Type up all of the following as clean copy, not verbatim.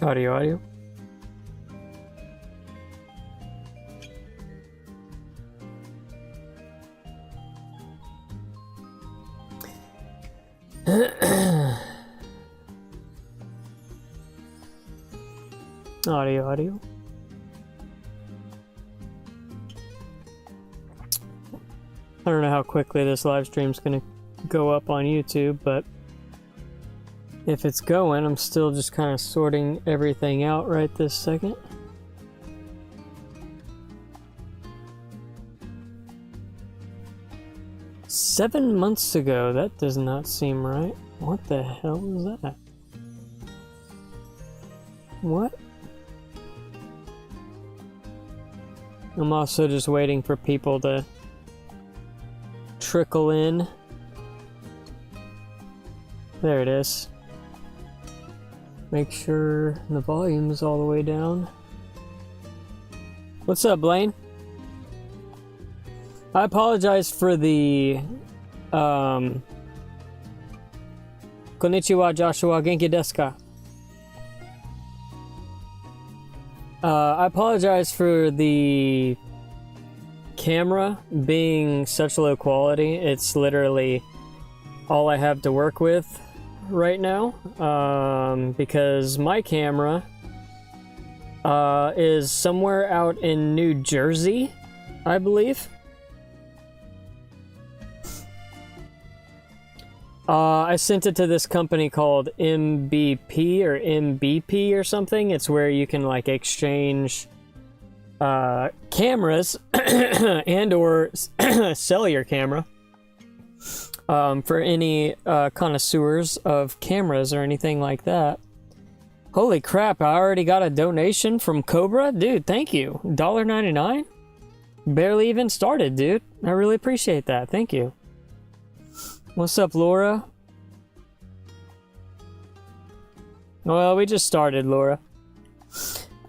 Audio, audio. Audio, audio. I don't know how quickly this live stream's gonna go up on YouTube, but if it's going, I'm still just kind of sorting everything out right this second. "7 months ago, that does not seem right. What the hell is that? What? I'm also just waiting for people to trickle in. There it is. Make sure the volume is all the way down. What's up, Blaine? I apologize for the Konnichiwa, Joshua. Genki desu ka? I apologize for the camera being such low quality. It's literally all I have to work with right now, because my camera is somewhere out in New Jersey, I believe. I sent it to this company called MBP or MBP or something. It's where you can like exchange cameras and or sell your camera for any connoisseurs of cameras or anything like that. Holy crap, I already got a donation from Cobra? Dude, thank you. $1.99? Barely even started, dude. I really appreciate that. Thank you. What's up, Laura? Well, we just started, Laura.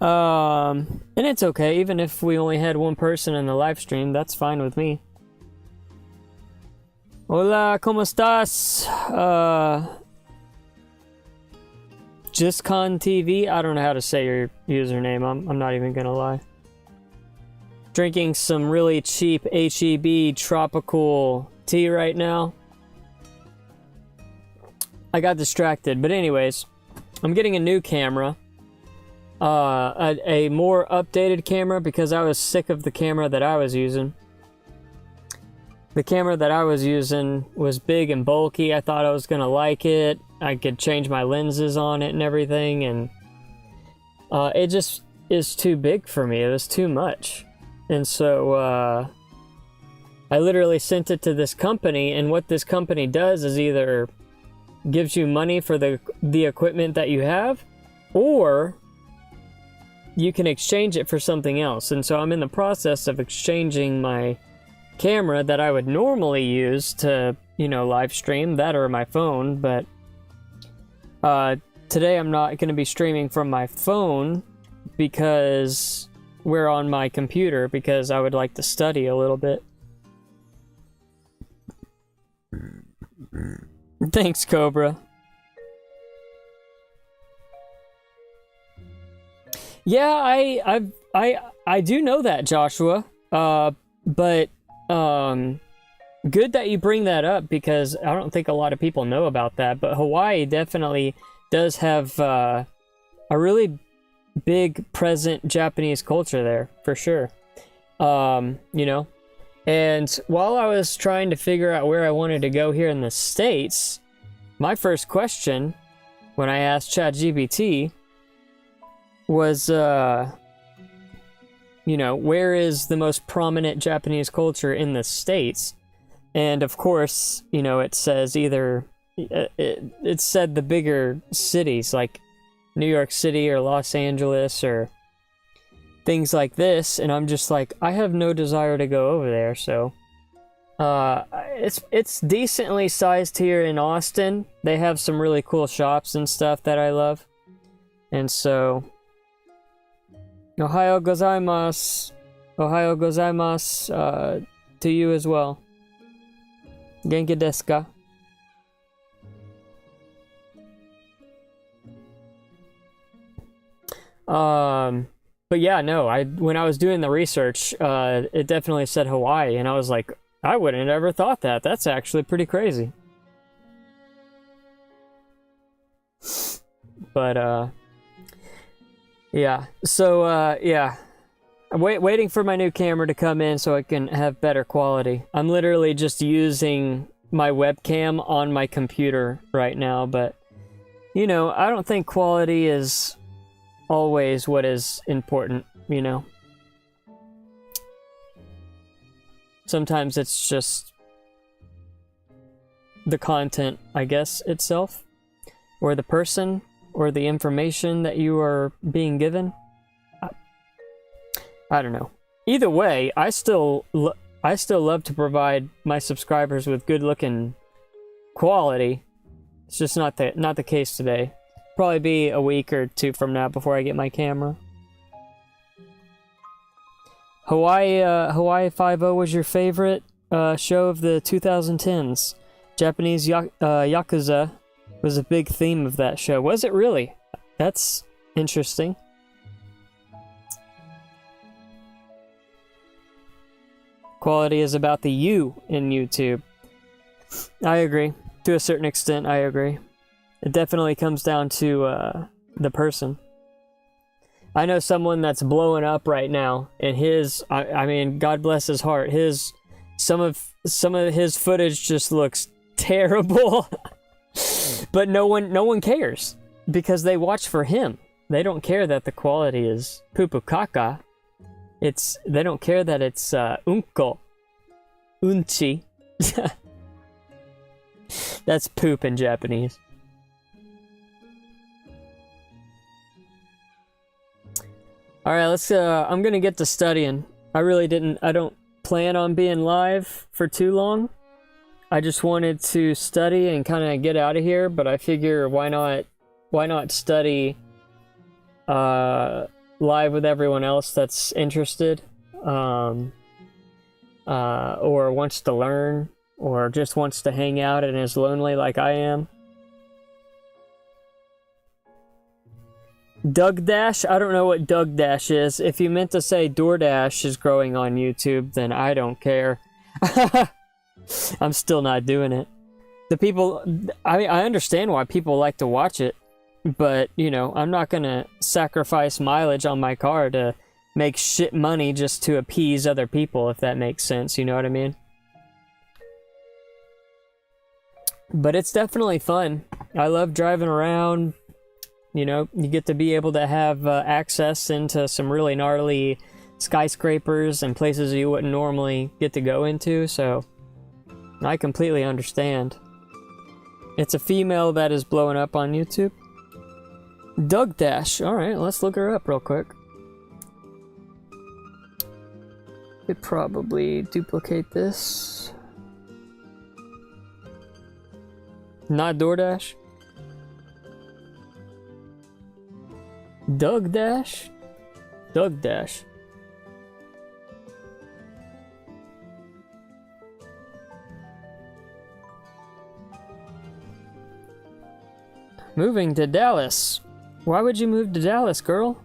And it's okay, even if we only had one person in the live stream, that's fine with me. Hola, ¿cómo estás? JustCon TV? I don't know how to say your username, I'm not even gonna lie. Drinking some really cheap HEB tropical tea right now. I got distracted, but anyways, I'm getting a new camera. A more updated camera because I was sick of the camera that I was using. The camera that I was using was big and bulky. I thought I was gonna like it. I could change my lenses on it and everything, and it just is too big for me. It was too much. And so I literally sent it to this company, and what this company does is either gives you money for the equipment that you have, or you can exchange it for something else. And so I'm in the process of exchanging my camera that I would normally use to, you know, live stream, that or my phone, but today I'm not going to be streaming from my phone because we're on my computer, because I would like to study a little bit. Thanks, Cobra. Yeah, I do know that, Joshua. But good that you bring that up, because I don't think a lot of people know about that. But Hawaii definitely does have a really big present Japanese culture there, for sure. You know. And while I was trying to figure out where I wanted to go here in the States, my first question when I asked ChatGPT was, you know, where is the most prominent Japanese culture in the States? And of course, you know, it says either, it said the bigger cities like New York City or Los Angeles or things like this, and I'm just like, I have no desire to go over there. So it's decently sized here in Austin. They have some really cool shops and stuff that I love. And so Ohayou gozaimasu. Ohayou gozaimasu to you as well. Genki desu ka? But yeah, no, when I was doing the research, it definitely said Hawaii, and I was like, I wouldn't have ever thought that. That's actually pretty crazy. But, yeah. So, yeah. I'm waiting for my new camera to come in so I can have better quality. I'm literally just using my webcam on my computer right now, but, you know, I don't think quality is always what is important, you know? Sometimes it's just the content, I guess, itself, or the person, or the information that you are being given. I don't know. Either way, I still love to provide my subscribers with good-looking quality. It's just not the case today. Probably be a week or two from now before I get my camera. Hawaii Five-0 was your favorite show of the 2010s. Japanese Yakuza was a big theme of that show. Was it really? That's interesting. Quality is about the you in YouTube. I agree. To a certain extent, I agree. It definitely comes down to the person. I know someone that's blowing up right now, and I mean, God bless his heart. Some of his footage just looks terrible, but no one cares because they watch for him. They don't care that the quality is poo-poo caca. They don't care that it's unko, unchi. That's poop in Japanese. All right, let's. I'm gonna get to studying. I don't plan on being live for too long. I just wanted to study and kind of get out of here. But I figure why not study live with everyone else that's interested, or wants to learn, or just wants to hang out and is lonely like I am. Doug Dash? I don't know what Doug Dash is. If you meant to say DoorDash is growing on YouTube, then I don't care. I'm still not doing it. I understand why people like to watch it, but, you know, I'm not gonna sacrifice mileage on my car to make shit money just to appease other people, if that makes sense, you know what I mean? But it's definitely fun. I love driving around. You know, you get to be able to have access into some really gnarly skyscrapers and places you wouldn't normally get to go into, so I completely understand. It's a female that is blowing up on YouTube. Doug Dash. Alright, let's look her up real quick. Could probably duplicate this. Not DoorDash. Doug Dash? Doug Dash. Moving to Dallas. Why would you move to Dallas, girl?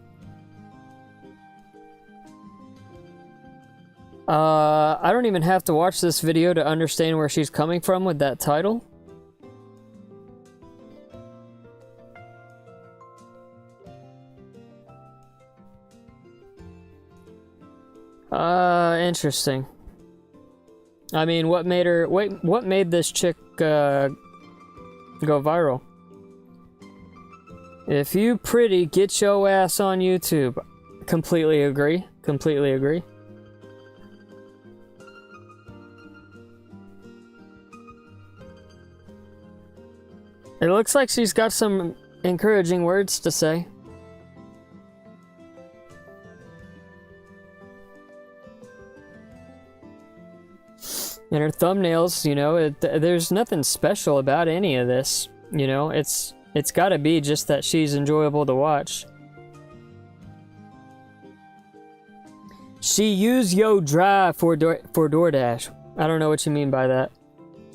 I don't even have to watch this video to understand where she's coming from with that title. Interesting. I mean, what made this chick go viral? If you pretty, get your ass on YouTube. Completely agree. Completely agree. It looks like she's got some encouraging words to say. And her thumbnails, you know, there's nothing special about any of this. You know, it's gotta be just that she's enjoyable to watch. She use yo drive for DoorDash. I don't know what you mean by that.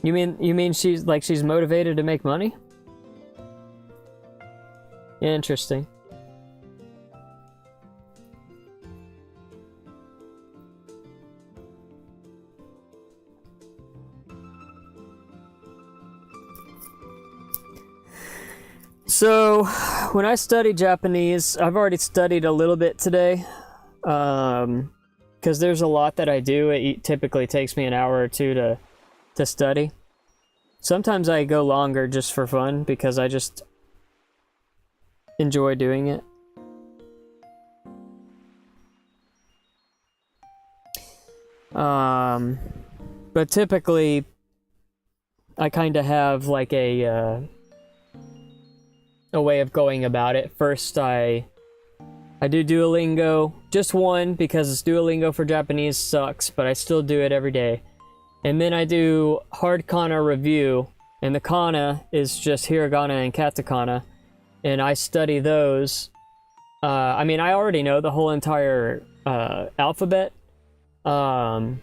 You mean she's motivated to make money? Interesting. So, when I study Japanese, I've already studied a little bit today. Because there's a lot that I do. It typically takes me an hour or two to study. Sometimes I go longer just for fun because I just enjoy doing it. But typically I kind of have like a way of going about it. First I do Duolingo, just one, because Duolingo for Japanese sucks, but I still do it every day. And then I do hard kana review, and the kana is just hiragana and katakana, and I study those. I mean, I already know the whole entire alphabet, the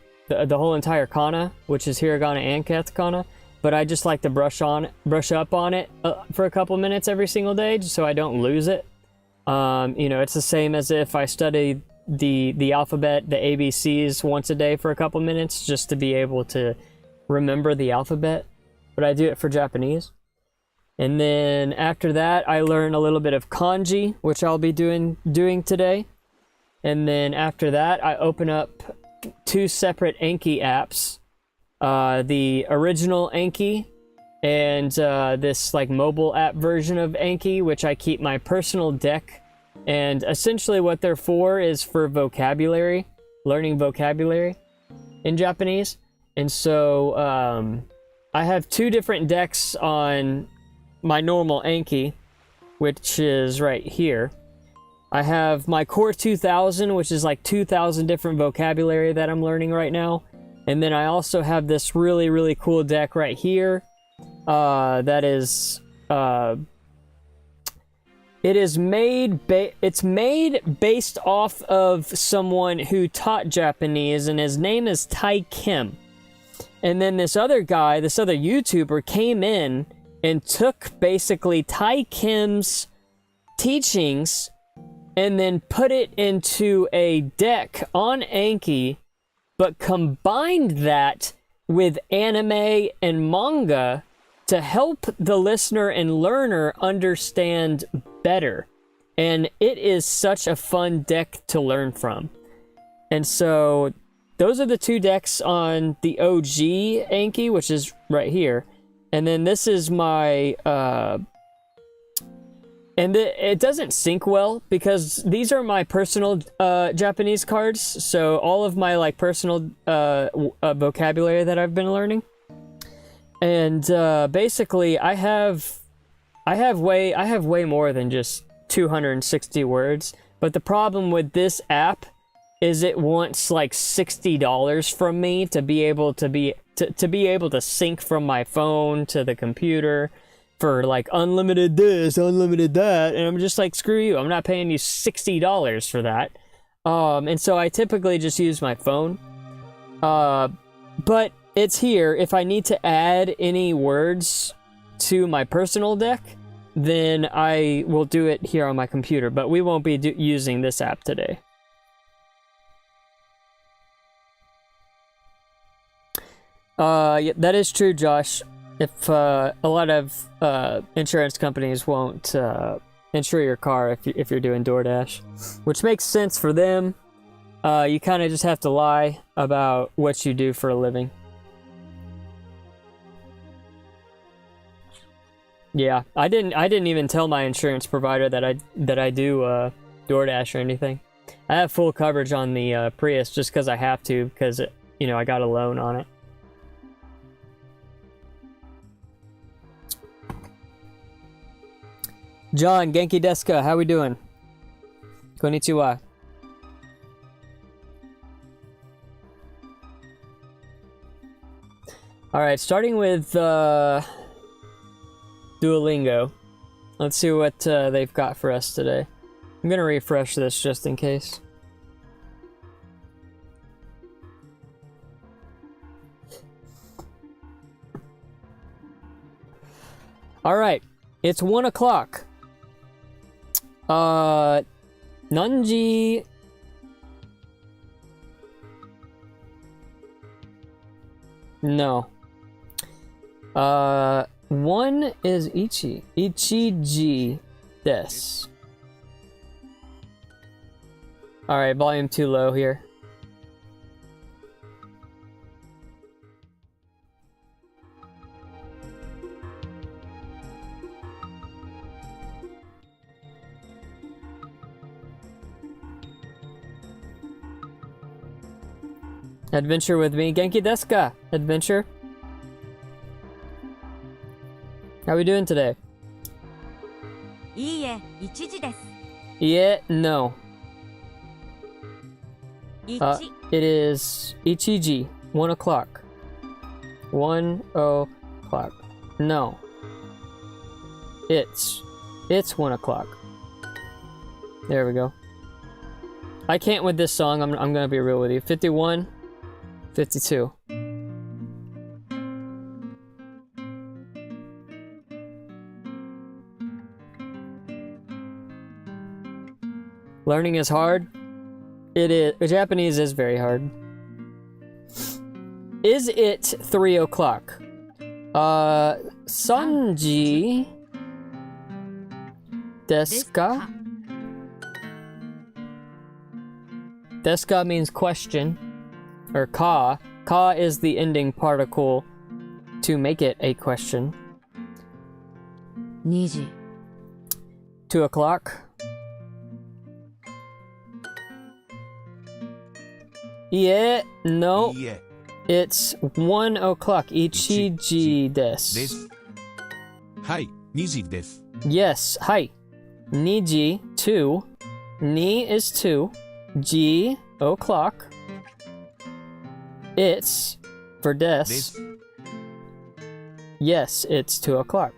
whole entire kana, which is hiragana and katakana, but I just like to brush up on it for a couple minutes every single day, just so I don't lose it. You know, it's the same as if I study the alphabet, the ABCs once a day for a couple minutes, just to be able to remember the alphabet. But I do it for Japanese. And then after that, I learn a little bit of Kanji, which I'll be doing today. And then after that, I open up 2 separate Anki apps. The original Anki and this like mobile app version of Anki, which I keep my personal deck. And essentially what they're for is for vocabulary, learning vocabulary in Japanese. And so I have 2 different decks on my normal Anki, which is right here. I have my Core 2000, which is like 2,000 different vocabulary that I'm learning right now. And then I also have this really, really cool deck right here. That is, it's made based off of someone who taught Japanese, and his name is Tai Kim. And then this other guy, this other YouTuber, came in and took basically Tai Kim's teachings and then put it into a deck on Anki, but combined that with anime and manga to help the listener and learner understand better. And it is such a fun deck to learn from. And so those are the 2 decks on the OG Anki, which is right here. And then this is my and it doesn't sync well because these are my personal Japanese cards. So all of my like personal vocabulary that I've been learning. And basically I have way more than just 260 words. But the problem with this app is it wants like $60 from me to be able to sync from my phone to the computer for like unlimited this, unlimited that, and I'm just like, screw you, I'm not paying you $60 for that. And so I typically just use my phone. But it's here. If I need to add any words to my personal deck, then I will do it here on my computer, but we won't be using this app today. Yeah, that is true, Josh. If a lot of insurance companies won't insure your car if you're doing DoorDash, which makes sense for them. You kind of just have to lie about what you do for a living. Yeah, I didn't even tell my insurance provider that I do DoorDash or anything. I have full coverage on the Prius just because I have to, because you know, I got a loan on it. John, Genki desu ka? How we doing? Konnichiwa. Alright, starting with Duolingo. Let's see what they've got for us today. I'm gonna refresh this just in case. Alright, it's 1 o'clock. Nanji... No. 1 is ichi. Ichiji desu. Alright, volume too low here. Adventure with me. Genki desu ka? Adventure? How we doing today? いいえ、1時です。 Yeah, no. 1、It is ichiji, 1 o'clock. 1 o'clock. No. It's 1 o'clock. There we go. I can't with this song, I'm gonna be real with you. 51, 52. Learning is hard. It is. Japanese is very hard. Is it 3 o'clock? Sanji desu ka? Desu ka means question, or ka. Ka is the ending particle to make it a question. 2時。 2 o'clock. Yeah, no. Yeah. It's 1 o'clock. Ichiji desu. です。はい、2時です。 Yes, hi. Niji, 2. Ni is 2. Ji, o'clock. It's for で des. す。 Yes, it's 2 o'clock.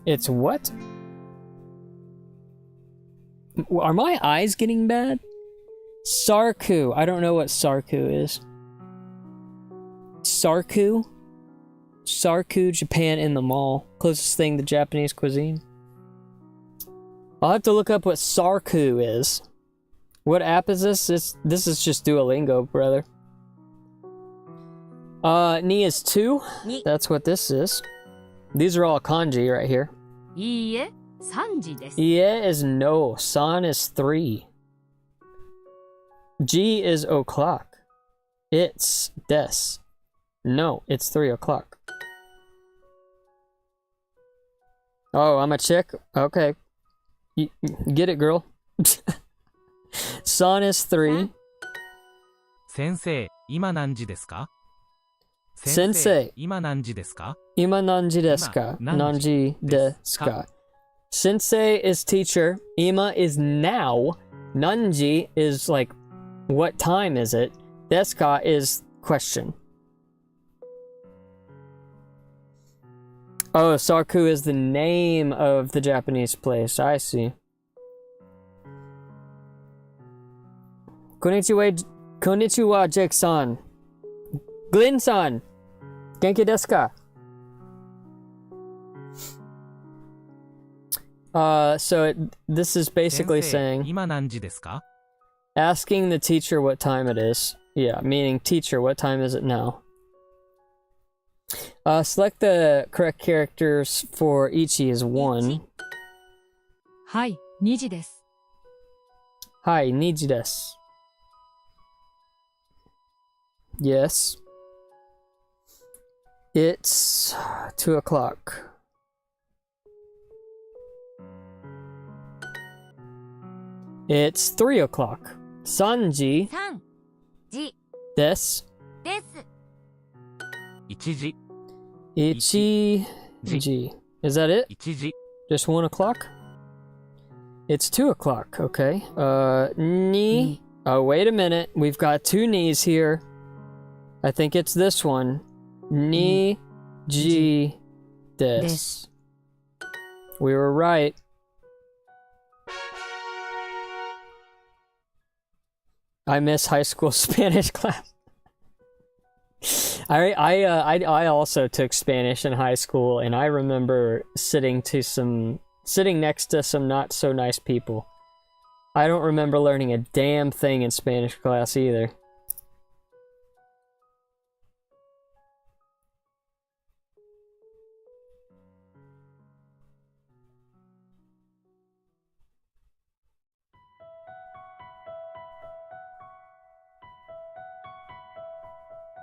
It's what? Are my eyes getting bad? Sarku. I don't know what Sarku is. Sarku? Sarku, Japan in the mall. Closest thing to Japanese cuisine. I'll have to look up what Sarku is. What app is this? This is just Duolingo, brother. Ni is 2. 2、 That's what this is. These are all kanji right here. いいえ、3時です。 Ie is no. San is 3. G is o'clock. It's des. No, it's 3 o'clock. Oh, I'm a chick? Okay. Get it, girl. San is 3. 先生、今何時ですか？先生、今何時ですか？ Ima nanji desu ka? 今、 Nanji desu ka? Sensei is teacher. Ima is now. Nanji is like, what time is it? Desu ka is question. Oh, Sarku is the name of the Japanese place. I see. Konnichiwa, Jake-san. Glenn-san. Genki desu ka? This is basically 先生、 saying, 今何時ですか？ asking the teacher what time it is. Yeah, meaning teacher, what time is it now? Select the correct characters for ichi is 1. はい、2時です。 Hi, niji desu. Yes. It's 2 o'clock. It's 3 o'clock. Sanji 3時 desu. です。 1時、 Ichiji. Is that it? 1時、 Just 1 o'clock? It's 2 o'clock, okay. Ni. Oh, wait a minute. We've got 2 knees here. I think it's this one. Ni ji desu. We were right. I miss high school Spanish class. I also took Spanish in high school, and I remember sitting next to some not so nice people. I don't remember learning a damn thing in Spanish class either.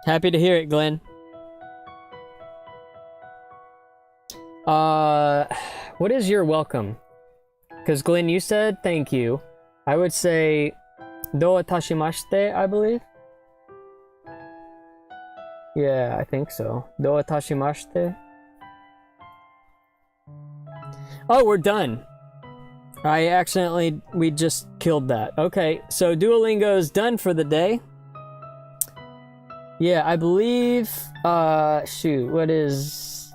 Happy to hear it, Glenn. What is your welcome? Because Glenn, you said thank you. I would say do atashimashite, I believe. Yeah, I think so. Do atashimashite. Oh, we're done. We just killed that. Okay, so Duolingo's done for the day. Yeah, I believe, shoot, what is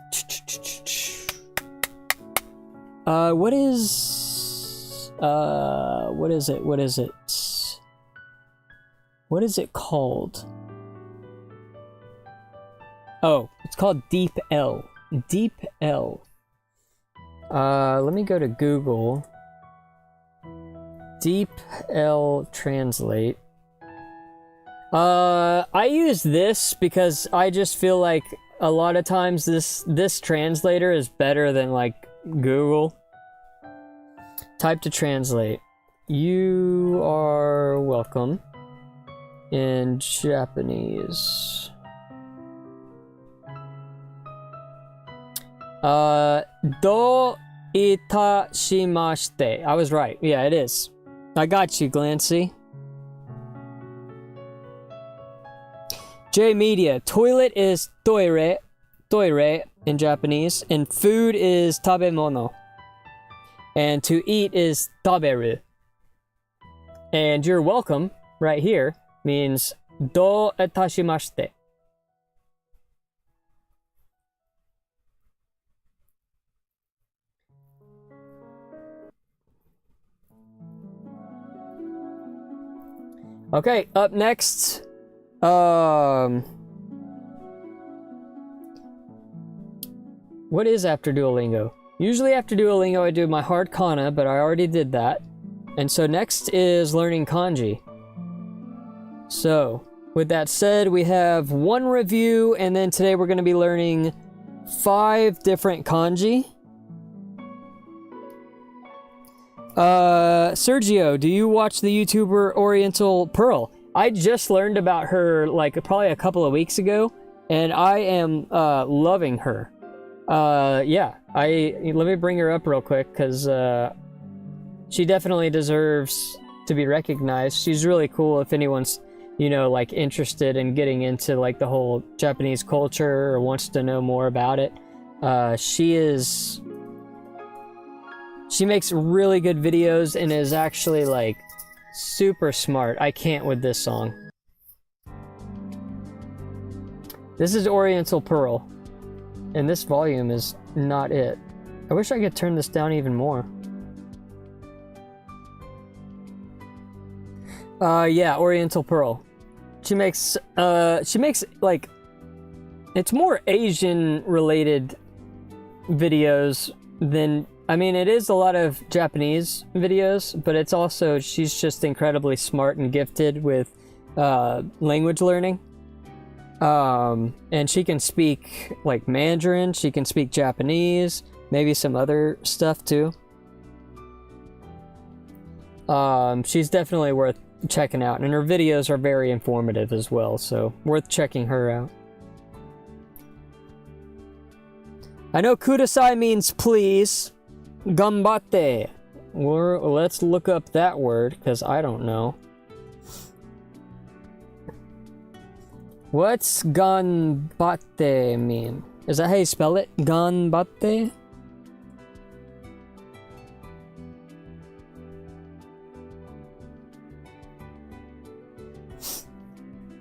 it called? Oh, it's called Deep L. Deep L. Let me go to Google. Deep L translate. I use this because I just feel like a lot of times this translator is better than like Google. Type to translate. You are welcome in Japanese. Do itashimashite. I was right. Yeah, it is. I got you, Glancy. J Media. Toilet is toire in Japanese, and food is tabemono. And to eat is taberu. And you're welcome right here means do itashimashite. Okay, up next. What is after Duolingo? Usually after Duolingo I do my hard kana, but I already did that. And so next is learning kanji. So, with that said, we have one review, and then today we're going to be learning 5 different kanji. Sergio, do you watch the YouTuber Oriental Pearl? I just learned about her like probably a couple of weeks ago, and I am loving her. Yeah, let me bring her up real quick because she definitely deserves to be recognized. She's really cool if anyone's, you know, like interested in getting into like the whole Japanese culture or wants to know more about it. She makes really good videos and is actually like super smart. I can't with this song. This is Oriental Pearl, and this volume is not it. I wish I could turn this down even more. Yeah, Oriental Pearl. She makes like, it's more Asian related videos than, I mean, it is a lot of Japanese videos, but it's also, she's just incredibly smart and gifted with language learning. And she can speak like Mandarin, she can speak Japanese, maybe some other stuff too. She's definitely worth checking out, and her videos are very informative as well, so worth checking her out. I know kudasai means please. Ganbatte. Or let's look up that word, because I don't know. What's ganbatte mean? Is that how you spell it? Ganbatte?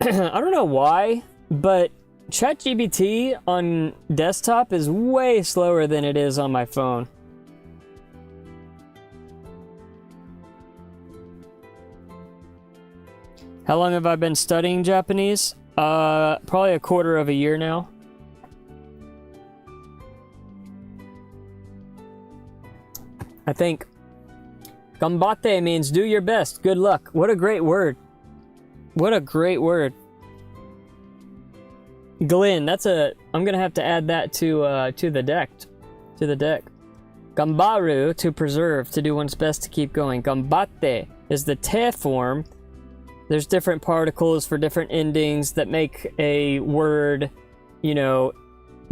I don't know why, but ChatGPT on desktop is way slower than it is on my phone. How long have I been studying Japanese? Probably a quarter of a year now. I think Ganbatte means do your best. Good luck. What a great word. What a great word. Glenn, I'm gonna have to add that to the deck. To the deck. Gambaru, to preserve, to do one's best to keep going. Gambatte is the te form. There's different particles for different endings that make a word,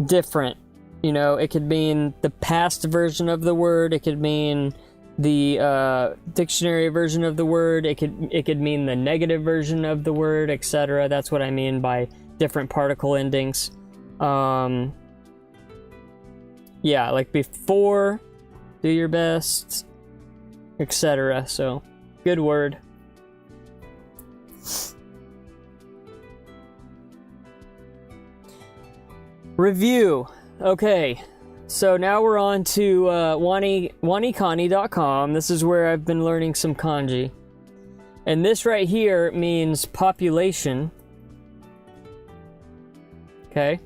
different. It could mean the past version of the word. It could mean the dictionary version of the word. It could mean the negative version of the word, etc. That's what I mean by different particle endings. Yeah, like before, do your best, etc. So, good word. Review. Okay, so now we're on to wanikani.com. This is where I've been learning some kanji. And this right here means population. Okay.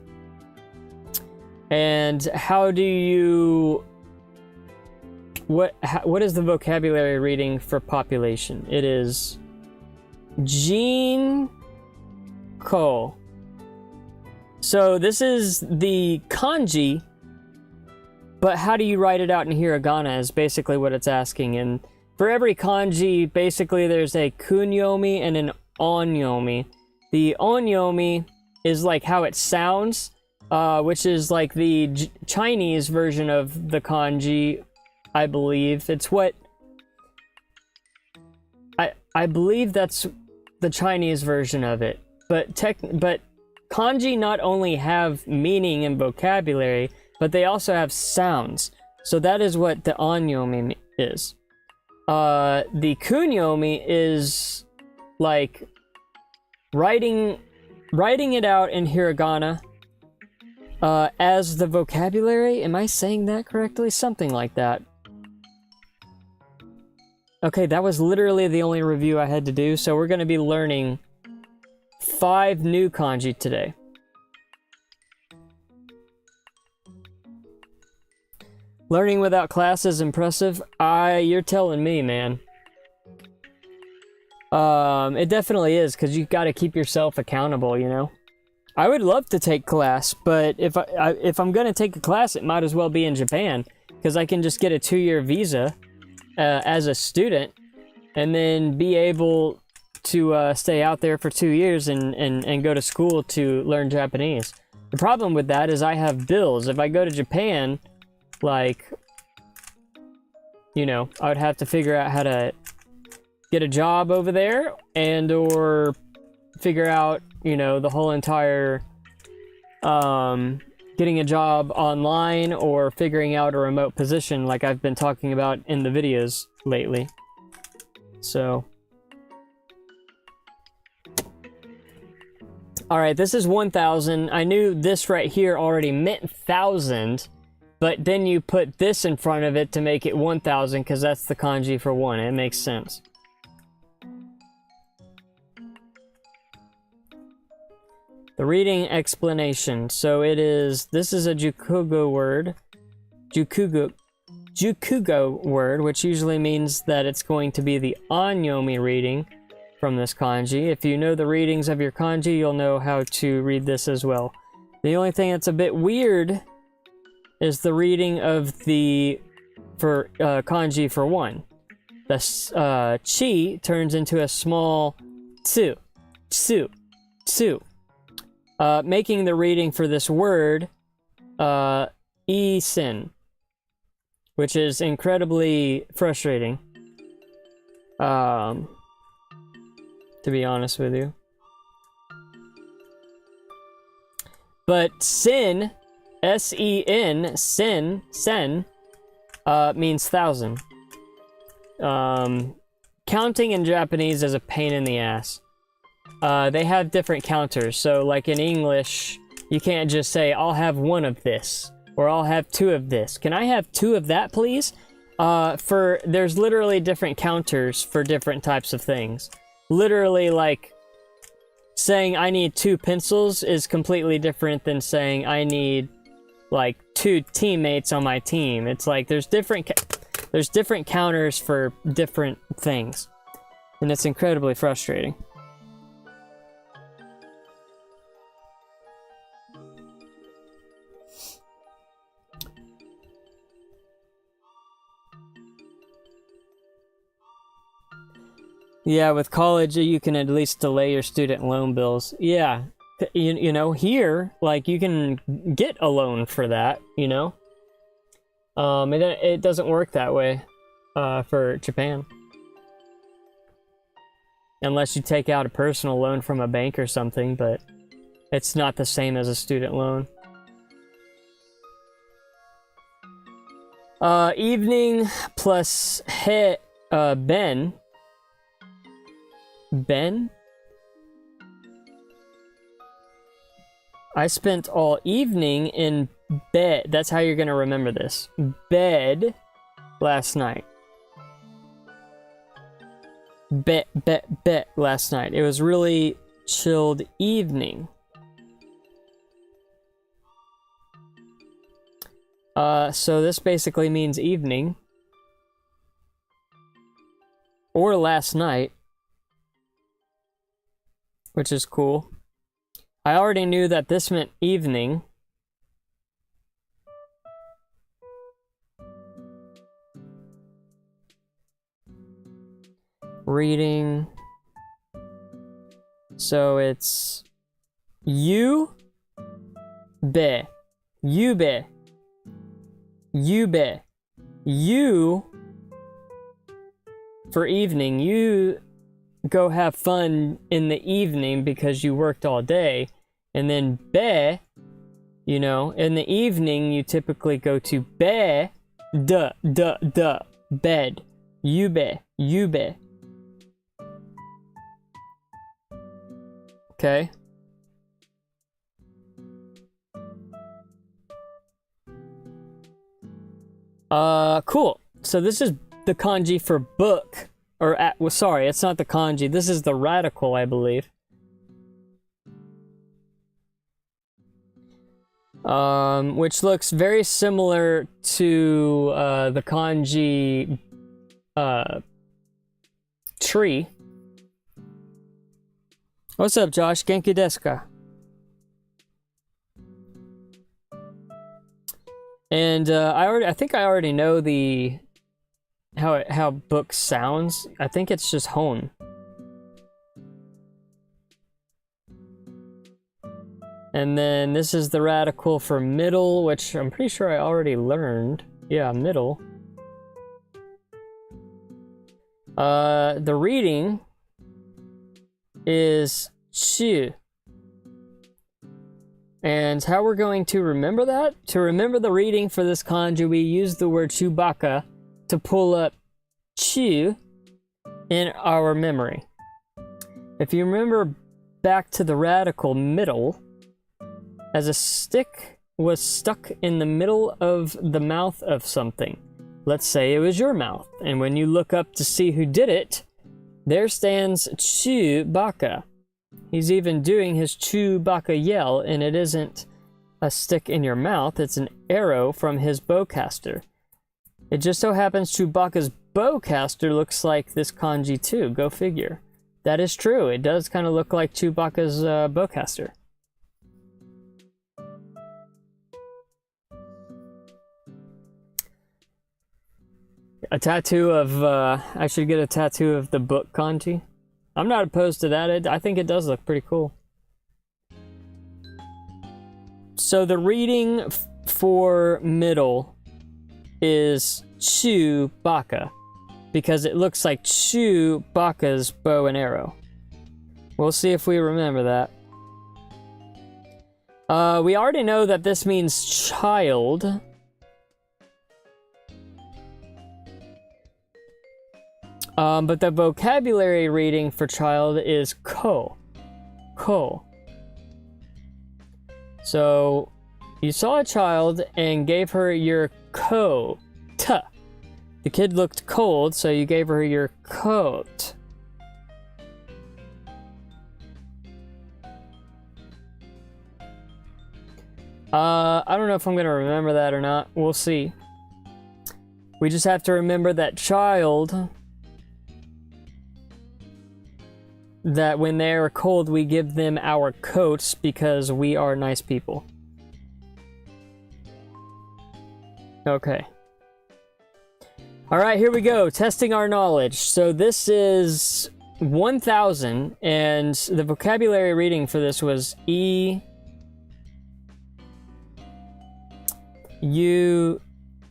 And how do you... What is the vocabulary reading for population? It is... Jinko. So this is the kanji, but how do you write it out in hiragana is basically what it's asking. And for every kanji, basically there's a kunyomi and an onyomi. The onyomi is like how it sounds, which is like the Chinese version of the kanji, I believe. It's what... I believe that's the Chinese version of it. But kanji not only have meaning and vocabulary, but they also have sounds. So that is what the onyomi is. The kunyomi is like writing it out in hiragana as the vocabulary. Am I saying that correctly? Something like that. Okay, that was literally the only review I had to do, so we're going to be learning 5 new kanji today. Learning without class is impressive. You're telling me, man. It definitely is, because you've got to keep yourself accountable, I would love to take class, but if I'm going to take a class, it might as well be in Japan, because I can just get a 2-year visa as a student, and then be able to stay out there for 2 years and go to school to learn Japanese. The problem with that is I have bills. If I go to Japan, I would have to figure out how to get a job over there or figure out, the whole entire getting a job online or figuring out a remote position like I've been talking about in the videos lately. So... Alright, this is 1,000. I knew this right here already meant 1,000, but then you put this in front of it to make it 1,000 because that's the kanji for 1. It makes sense. The reading explanation. So this is a jukugo word. Jukugo word, which usually means that it's going to be the onyomi reading from this kanji. If you know the readings of your kanji, you'll know how to read this as well. The only thing that's a bit weird is the reading of kanji for 1. The chi turns into a small tsu, making the reading for this word isin, which is incredibly frustrating. To be honest with you. But sin, S-E-N, sen, means 1,000. Counting in Japanese is a pain in the ass. They have different counters, so like in English, you can't just say, I'll have 1 of this, or I'll have 2 of this. Can I have 2 of that, please? There's literally different counters for different types of things. Literally, like, saying I need 2 pencils is completely different than saying I need, like, 2 teammates on my team. It's like, there's different There's different counters for different things, and it's incredibly frustrating. Yeah, with college, you can at least delay your student loan bills. Yeah, you know, here, like, you can get a loan for that, you know? It doesn't work that way for Japan. Unless you take out a personal loan from a bank or something, but it's not the same as a student loan. Evening plus Ben. Ben? I spent all evening in bed. That's how you're gonna remember this. Bed last night. Bet last night. It was really chilled evening. So this basically means evening. Or last night. Which is cool. I already knew that this meant evening. Reading. So it's you be. You be. You be. You for evening. You go have fun in the evening because you worked all day. And then be, you know, in the evening you typically go to bed, bed. You be. Okay. Cool. So this is the kanji for book. Well, sorry, it's not the kanji. This is the radical, I believe. Which looks very similar to the kanji tree. What's up, Josh? Genki desu ka? And I think I already know the how book sounds. I think it's just hon. And then this is the radical for middle, which I'm pretty sure I already learned. Yeah, middle. The reading is chu. And how we're going to remember that? To remember the reading for this kanji, we use the word Chewbacca to pull up chu in our memory. If you remember back to the radical middle, as a stick was stuck in the middle of the mouth of something. Let's say it was your mouth, and when you look up to see who did it, there stands Chewbacca. He's even doing his Chewbacca yell, and it isn't a stick in your mouth, it's an arrow from his bowcaster. It just so happens Chewbacca's bowcaster looks like this kanji too, go figure. That is true, it does kind of look like Chewbacca's bowcaster. A tattoo of, I should get a tattoo of the book kanji. I'm not opposed to that. I think it does look pretty cool. So the reading for middle is Chewbacca, because it looks like Chewbacca's bow and arrow. We'll see if we remember that. We already know that this means child. But the vocabulary reading for child is ko. Ko. So, you saw a child and gave her your coat. The kid looked cold, so you gave her your coat. I don't know if I'm gonna remember that or not. We'll see. We just have to remember that child, that when they are cold, we give them our coats because we are nice people. Okay. All right, here we go. Testing our knowledge. So this is 1,000, and the vocabulary reading for this was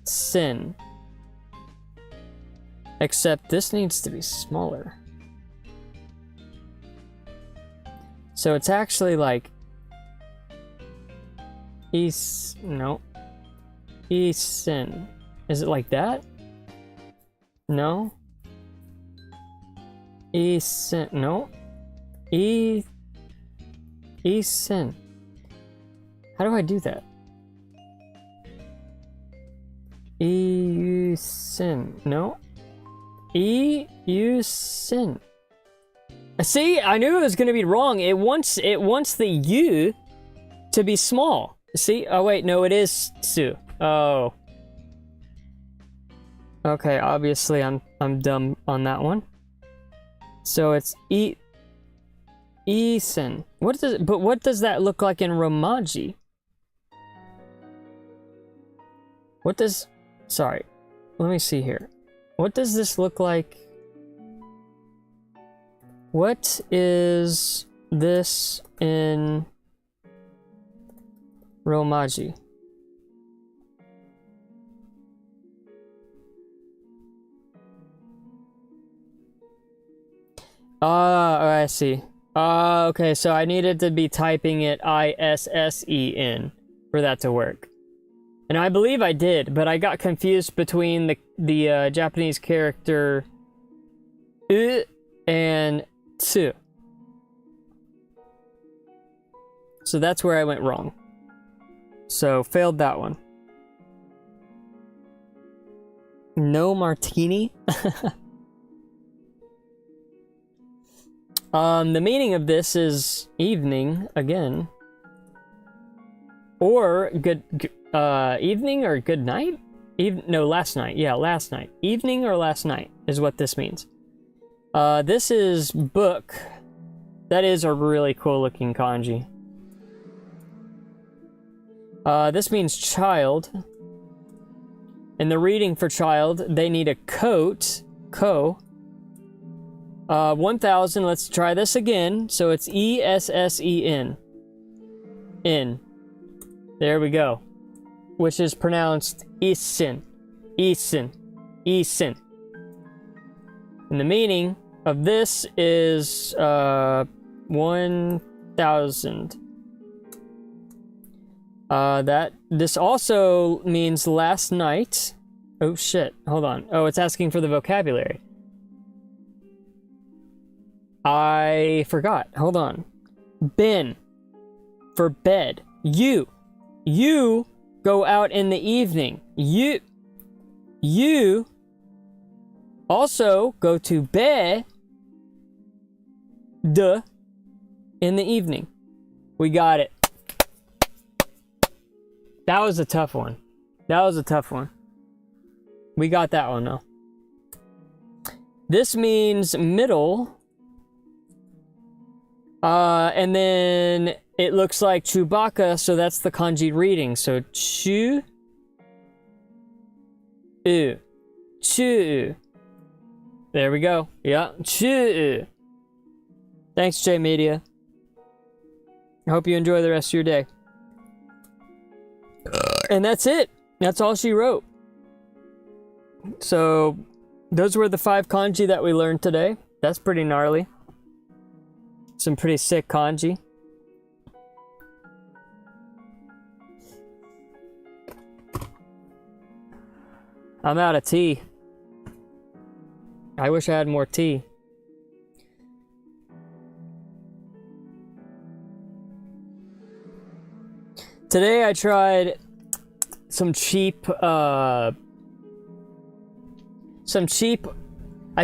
sin. Except this needs to be smaller. So it's actually like sin. Is it like that? No. Sin. No. Sin. How do I do that? Sin. No. Sin. See, I knew it was going to be wrong. It wants the U to be small. See? Oh wait, no, it is su. Oh. Okay, obviously I'm dumb on that one. So it's sin. What does that look like in Romaji? Sorry. Let me see here. What does this look like? What is this in Romaji? I see. Okay, so I needed to be typing it ISSEN for that to work. And I believe I did, but I got confused between the Japanese character U and tsu. So that's where I went wrong. So failed that one. No martini? The meaning of this is evening again. Or good evening or good night? No, last night. Yeah, last night. Evening or last night is what this means. This is book. That is a really cool looking kanji. This means child. And the reading for child, they need a coat. 1,000, let's try this again. So it's ESSEN. In. There we go. Which is pronounced isin. Isin. Isin. And the meaning of this is 1,000. This also means last night. Oh shit, hold on. Oh, it's asking for the vocabulary. I forgot. Hold on. Ben. For bed. You go out in the evening. You also go to bed in the evening. We got it. That was a tough one. We got that one though. This means middle. And then it looks like Chewbacca, so that's the kanji reading. So chu. There we go. Yeah, chu. Thanks, J Media. I hope you enjoy the rest of your day. And that's it. That's all she wrote. So, those were the 5 kanji that we learned today. That's pretty gnarly. Some pretty sick kanji. I'm out of tea. I wish I had more tea. Today I tried some cheap, I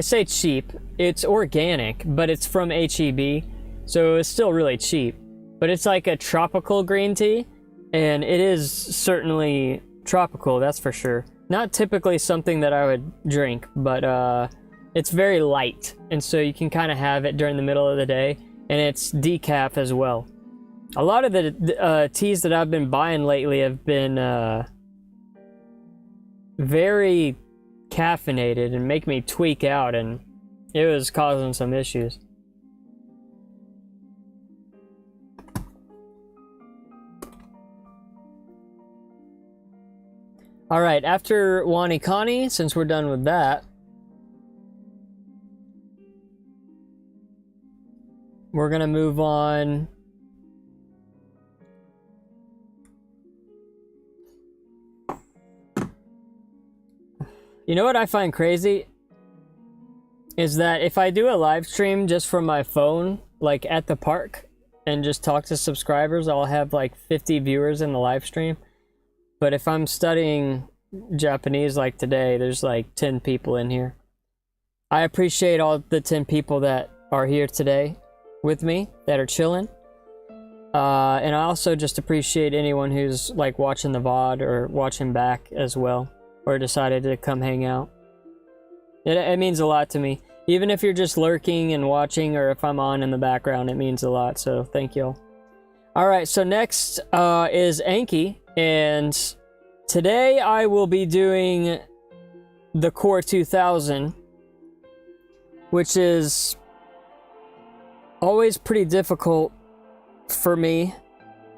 say cheap, it's organic, but it's from HEB, so it's still really cheap. But it's like a tropical green tea, and it is certainly tropical, that's for sure. Not typically something that I would drink, but it's very light, and so you can kind of have it during the middle of the day, and it's decaf as well. A lot of the teas that I've been buying lately have been very caffeinated and make me tweak out, and it was causing some issues. Alright, after Wanikani, since we're done with that, we're gonna move on. You know what I find crazy? Is that if I do a live stream just from my phone, like at the park, and just talk to subscribers, I'll have like 50 viewers in the live stream. But if I'm studying Japanese like today, there's like 10 people in here. I appreciate all the 10 people that are here today with me, that are chilling. And I also just appreciate anyone who's like watching the VOD or watching back as well, or decided to come hang out. It means a lot to me. Even if you're just lurking and watching, or if I'm on in the background, it means a lot, so thank you all. Alright, so next is Anki, and today I will be doing the Core 2000, which is always pretty difficult for me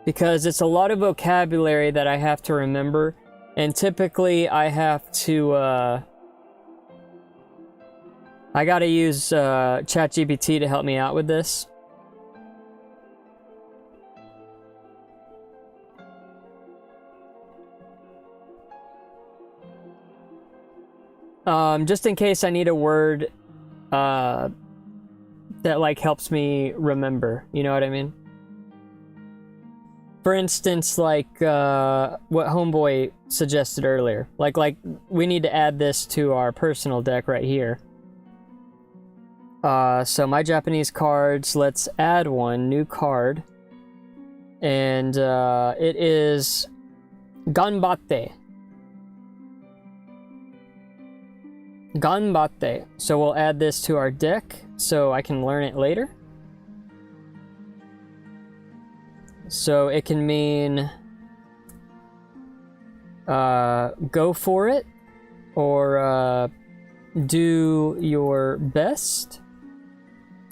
because it's a lot of vocabulary that I have to remember, and typically I have to I gotta use ChatGPT to help me out with this. Just in case I need a word that like helps me remember, you know what I mean? For instance, like what Homeboy suggested earlier. Like we need to add this to our personal deck right here. So my Japanese cards, let's add one, new card. And it is Ganbatte. Ganbatte. So we'll add this to our deck so I can learn it later. So it can mean go for it, or do your best,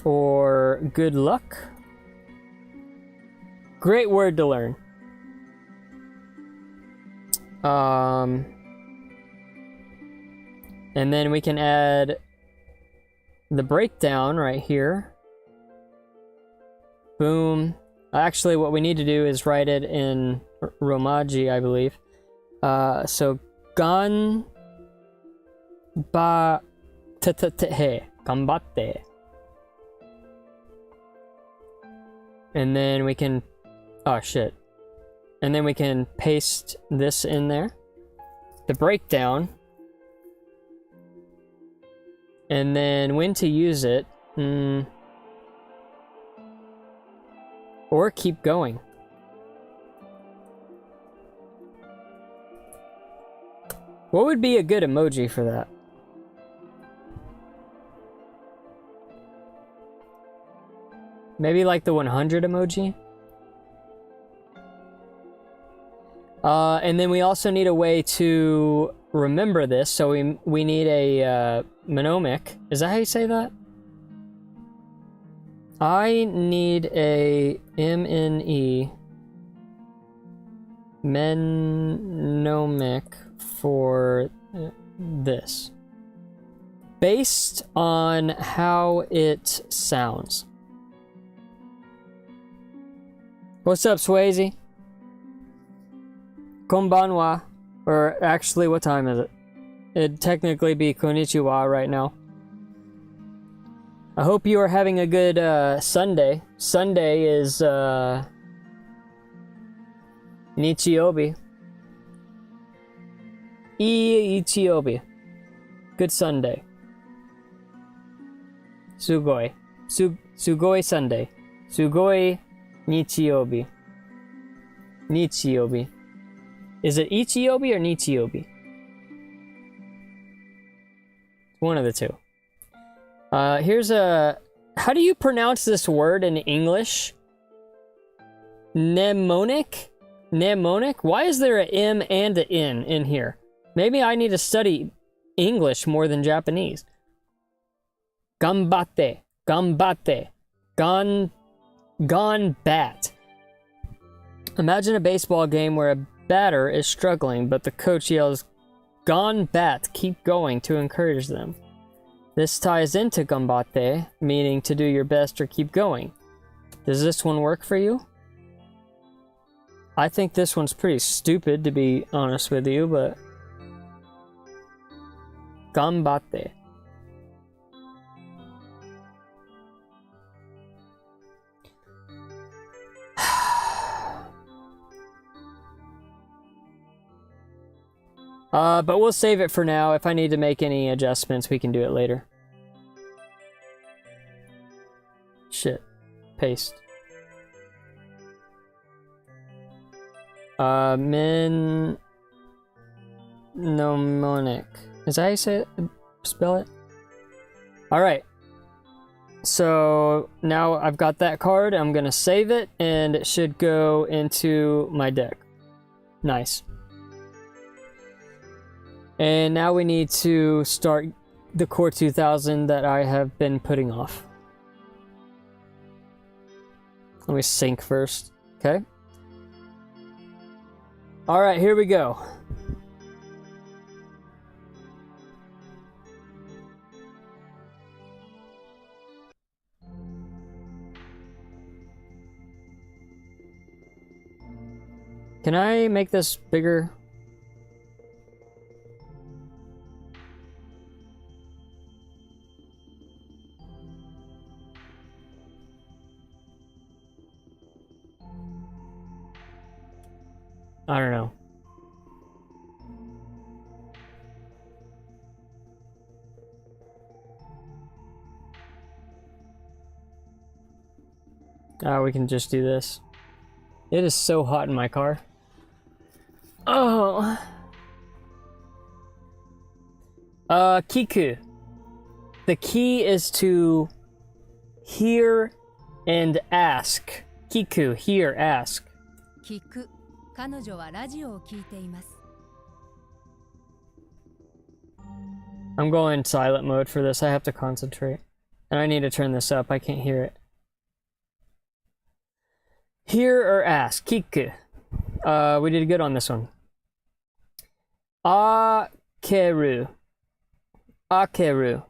or good luck. Great word to learn. And then we can add the breakdown right here. Boom. Actually, what we need to do is write it in Romaji, I believe. So, ganbatte. And then we can, oh shit. And then we can paste this in there. The breakdown. And then when to use it. Or keep going. What would be a good emoji for that? Maybe like the 100 emoji? And then we also need a way to remember this, so we need a mnemonic. Is that how you say that? I need a mnemonic for this, based on how it sounds. What's up, Swayze? Konbanwa. Or actually, what time is it? It'd technically be konnichiwa right now. I hope you are having a good Sunday. Sunday is Nichiobi. Ichiobi. Good Sunday. Sugoi. Sugoi Sunday. Sugoi Nichiobi. Nichiobi. Is it Ichiobi or Nichiobi? One of the two. Here's a... How do you pronounce this word in English? Mnemonic? Mnemonic? Why is there an M and an N in here? Maybe I need to study English more than Japanese. Ganbatte. Ganbatte. Ganbat. Imagine a baseball game where a batter is struggling, but the coach yells, "Ganbat, keep going," to encourage them. This ties into ganbatte, meaning to do your best or keep going. Does this one work for you? I think this one's pretty stupid, to be honest with you, but... Ganbatte. But we'll save it for now. If I need to make any adjustments, we can do it later. Shit. Paste. Mnemonic. Is that how you say it? Spell it? Alright. So now I've got that card. I'm gonna save it, and it should go into my deck. Nice. And now we need to start the Core 2000 that I have been putting off. Let me sync first, okay? Alright, here we go. Can I make this bigger? I don't know. We can just do this. It is so hot in my car. Oh. Kiku. The key is to hear and ask. Kiku, hear, ask. 聞く。彼女はラジオを聞いています。I'm going silent mode for this. I have to concentrate. And I need to turn this up. I can't hear it. Hear or ask. Kiku. We did good on this one. Akeru. Akeru.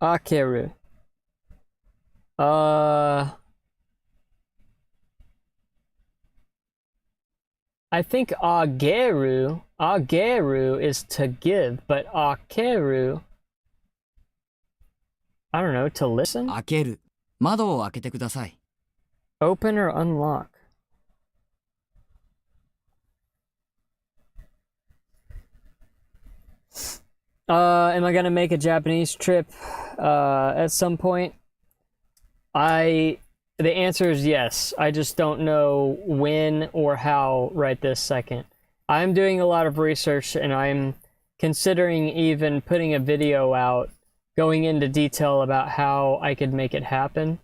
Akeru. I think ageru is to give, but akeru, I don't know, to listen? 開ける。窓を開けてください。Open or unlock? Am I gonna make a Japanese trip at some point? The answer is yes. I just don't know when or how right this second. I'm doing a lot of research, and I'm considering even putting a video out going into detail about how I could make it happen.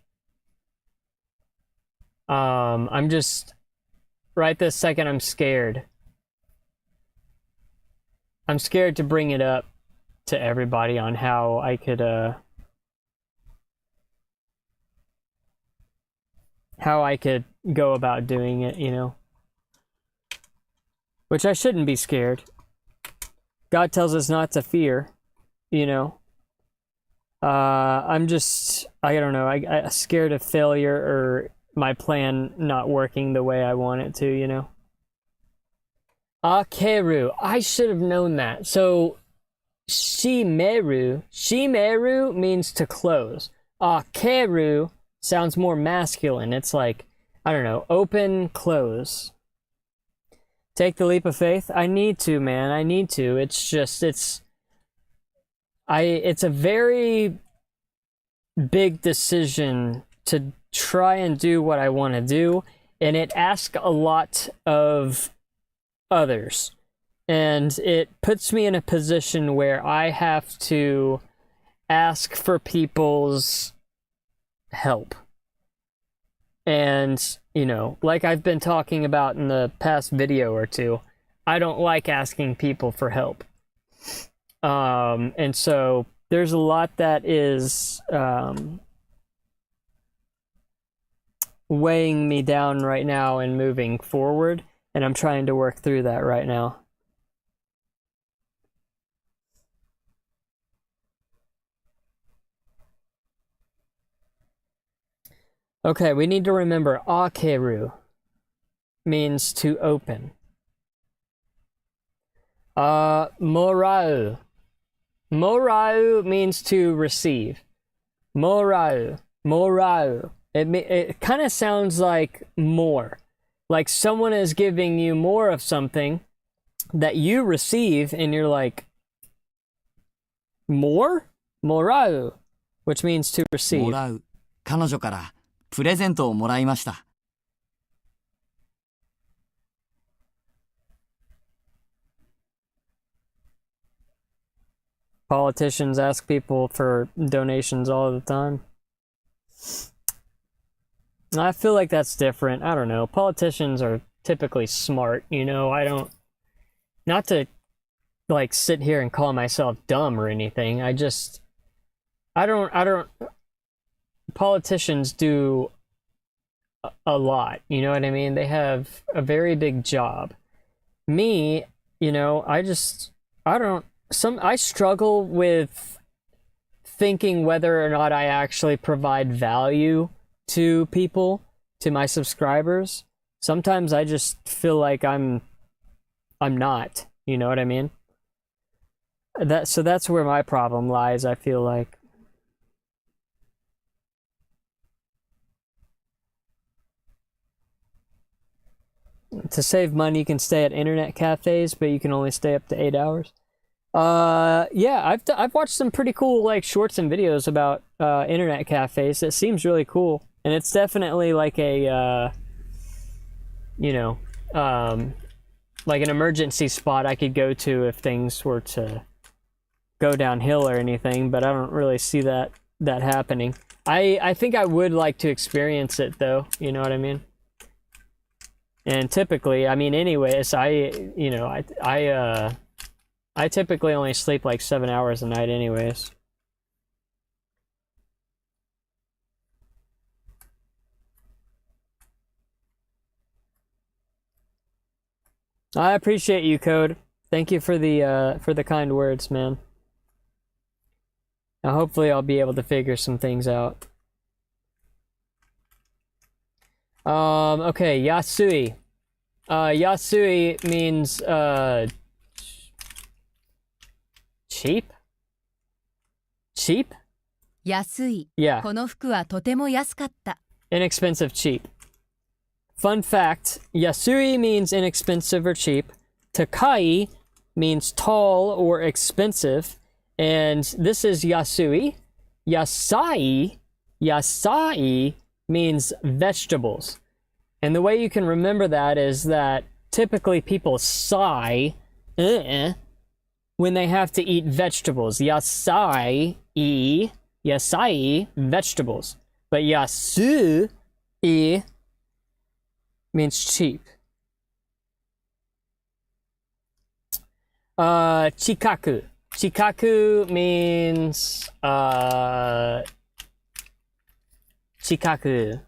I'm just right this second I'm scared. I'm scared to bring it up to everybody on how I could go about doing it, you know. Which I shouldn't be scared. God tells us not to fear, you know. I'm just, I don't know, I'm scared of failure or my plan not working the way I want it to, you know. Akeru, I should have known that. So, shimeru means to close. Akeru sounds more masculine. It's like, I don't know, open, close. Take the leap of faith. I need to, man. I need to. It's just, it's a very big decision to try and do what I want to do. and it asks a lot of others. And it puts me in a position where I have to ask for people's help. And, you know, like I've been talking about in the past video or two, I don't like asking people for help. And so there's a lot that is weighing me down right now and moving forward, and I'm trying to work through that right now. Okay, we need to remember akeru means to open. Morau. Morau means to receive. Morau. Morau. It kind of sounds like more. Like someone is giving you more of something that you receive, and you're like, more? Morau, which means to receive. もらう。彼女からプレゼントをもらいました。Politicians ask people for donations all the time. I feel like that's different. I don't know. Politicians are typically smart, you know. Not to like sit here and call myself dumb or anything. I don't politicians do a lot, you know what I mean? They have a very big job. Me, you know, I struggle with thinking whether or not I actually provide value to people, to my subscribers. Sometimes I just feel like I'm not, you know what I mean? So that's where my problem lies, I feel like. To save money, you can stay at internet cafes, but you can only stay up to 8 hours. Yeah, I've watched some pretty cool like shorts and videos about internet cafes. It seems really cool, and it's definitely like a you know, like an emergency spot I could go to if things were to go downhill or anything. But I don't really see that happening. I think I would like to experience it though. You know what I mean? And typically, I mean, anyways, I typically only sleep like 7 hours a night anyways. I appreciate you, Code. Thank you for the kind words, man. Now, hopefully I'll be able to figure some things out. Okay, Yasui. Yasui means, cheap? Cheap? 安い。 Yeah. この服はとても安かった。 Inexpensive, cheap. Fun fact, Yasui means inexpensive or cheap. Takai means tall or expensive. And this is Yasui. Yasai means vegetables. And the way you can remember that is that typically people sigh when they have to eat vegetables. Yasai, vegetables. But yasu means cheap. Chikaku. Chikaku means chikaku,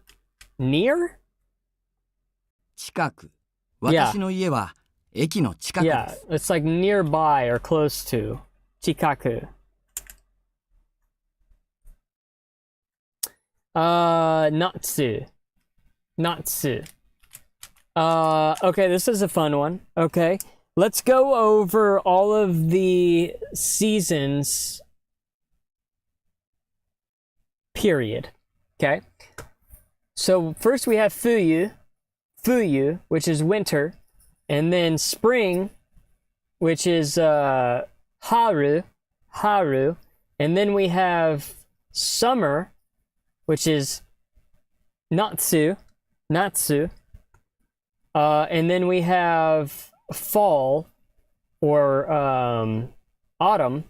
near? 近く。私の家は駅の近くで Yeah, す。 it's like nearby or close to. Chikaku. Natsu. Natsu. Okay, this is a fun one. Okay. Let's go over all of the seasons. Period. Okay. So first we have Fuyu, which is winter, and then spring, which is Haru, and then we have summer, which is Natsu, And then we have fall or autumn,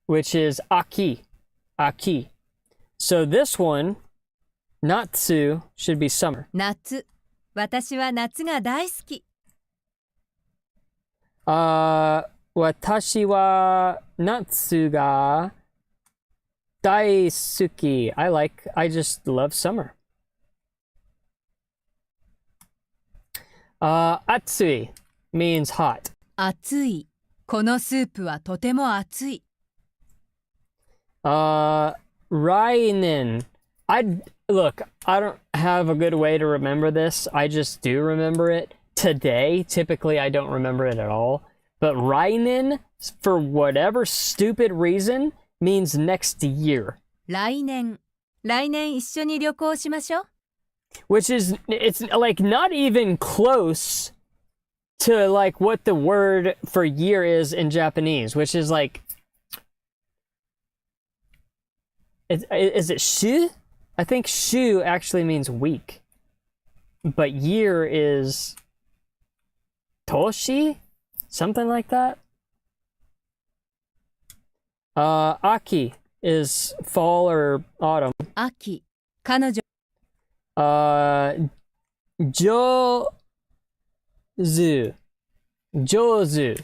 which is aki. Aki. So this one, natsu, should be summer. 夏。私は夏が大好き。Watashi wa natsu ga daisuki. I just love summer. Atsui means hot. 暑い。このスープはとても熱い。Rainen. Look, I don't have a good way to remember this. I just do remember it. Today, typically I don't remember it at all. But Rainen, for whatever stupid reason, means next year. 来年。来年一緒に旅行しましょう。Which is, it's like not even close to like what the word for year is in Japanese, which is like, is it shu? I think shu actually means week, but year is toshi, something like that. Aki is fall or autumn. 秋。彼女。Jozu. Jozu.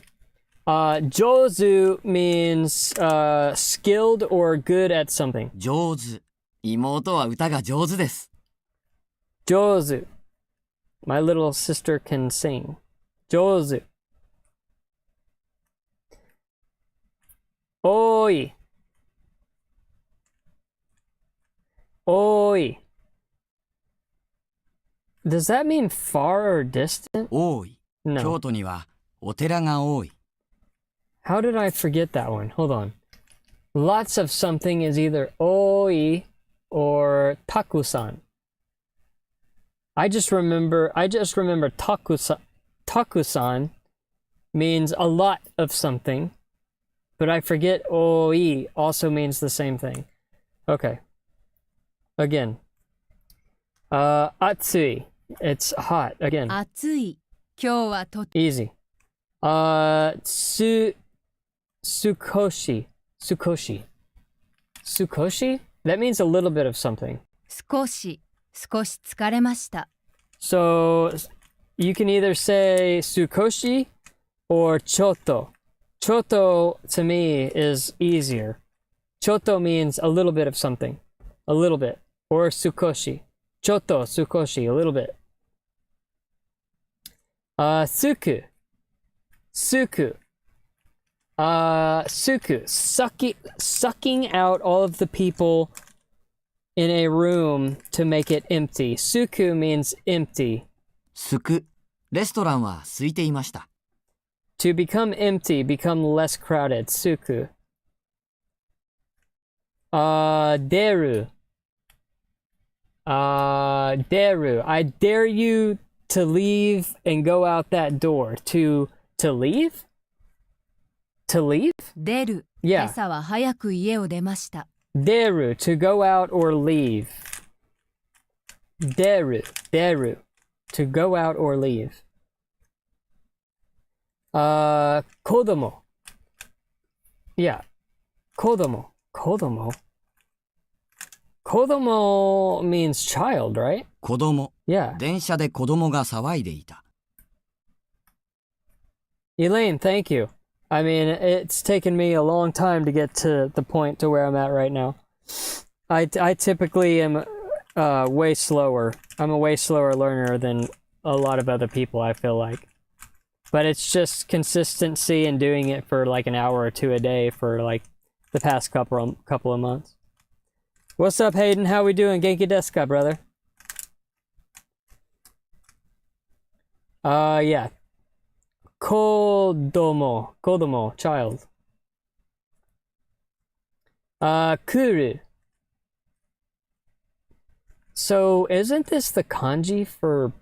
Jozu means skilled or good at something. 上手。妹は歌が上手です。Jozu. My little sister can sing. Jozu. Oi. Oi. Does that mean far or distant? 多い。京 No. 都にはお寺が多い。 How did I forget that one? Hold on. Lots of something is either oi or takusan. I just remember takusan means a lot of something, but I forget oi also means the same thing. Okay. Again. Atsui. It's hot. Again. 暑い。今日はと Easy. Sukoshi. Sukoshi. Sukoshi? That means a little bit of something. 少し疲れました。 So you can either say sukoshi or choto. Choto to me is easier. Choto means a little bit of something. A little bit. Or sukoshi. Choto, sukoshi, a little bit. Suku. Suku. Suku. Sucking out all of the people in a room to make it empty. Suku means empty. すく。レストランは空いていました。 To become empty, become less crowded. Suku. Deru. Deru. I dare you to leave and go out that door. To leave? To leave? 出る。 Yeah. 今朝は早く家を出ました。 Deru. To go out or leave. Deru. Deru. To go out or leave. Kodomo. Yeah. Kodomo. Kodomo. Kodomo means child, right? 子供。 Yeah. 電車で子供が騒いでいた。 Elaine, thank you. I mean, it's taken me a long time to get to the point to where I'm at right now. I typically am way slower. I'm a way slower learner than a lot of other people, I feel like. But it's just consistency and doing it for like an hour or two a day for like the past couple of months. What's up, Hayden? How we doing? Genki desu ka, brother? Yeah. Kodomo. Kodomo, child. Kuru. So, isn't this the kanji for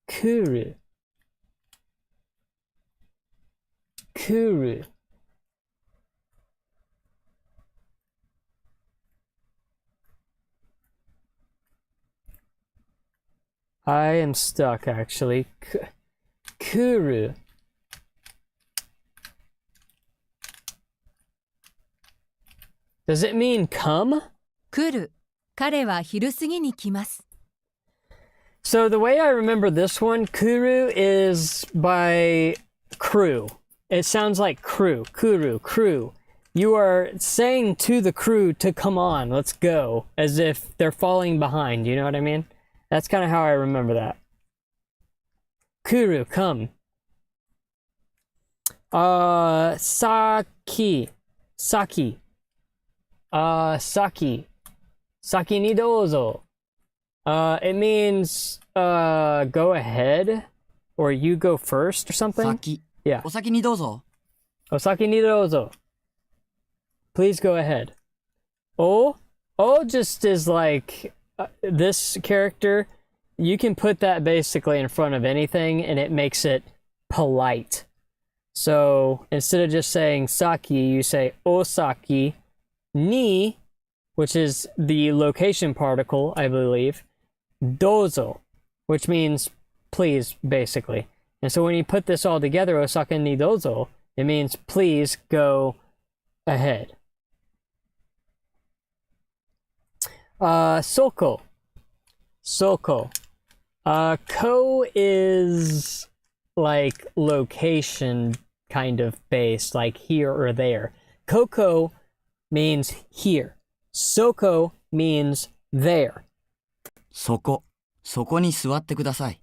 kuru? Kuru. I am stuck actually. Kuru. Does it mean come? 来る。彼は昼過ぎに来ます。So the way I remember this one, kuru is by crew. It sounds like crew, kuru, crew. You are saying to the crew to come on, let's go, as if they're falling behind, you know what I mean? That's kind of how I remember that. Kuru, come. Saki. Saki. Saki. Saki ni dozo. It means go ahead or you go first or something. 先。 Yeah. お先にどうぞ。 Osaki ni dozo. Please go ahead. O just is like this character. You can put that basically in front of anything and it makes it polite. So instead of just saying saki, you say osaki ni, which is the location particle, I believe, dozo, which means please, basically. And so when you put this all together, osaki ni dozo, it means please go ahead. Soko. Soko. Ko is like location kind of based, like here or there. Koko means here. Soko means there. そこ。そこに座ってください。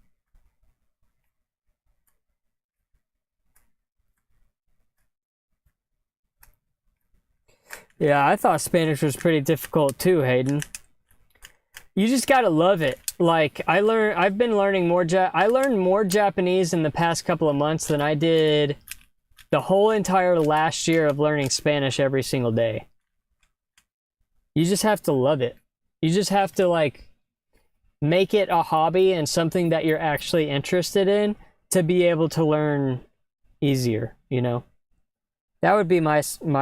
Yeah, I thought Spanish was pretty difficult too, Hayden. You just gotta love it. Like I've been learning I learned more Japanese in the past couple of months than I did the whole entire last year of learning Spanish every single day. You just have to love it. You just have to like make it a hobby and something that you're actually interested in to be able to learn easier, you know? That would be my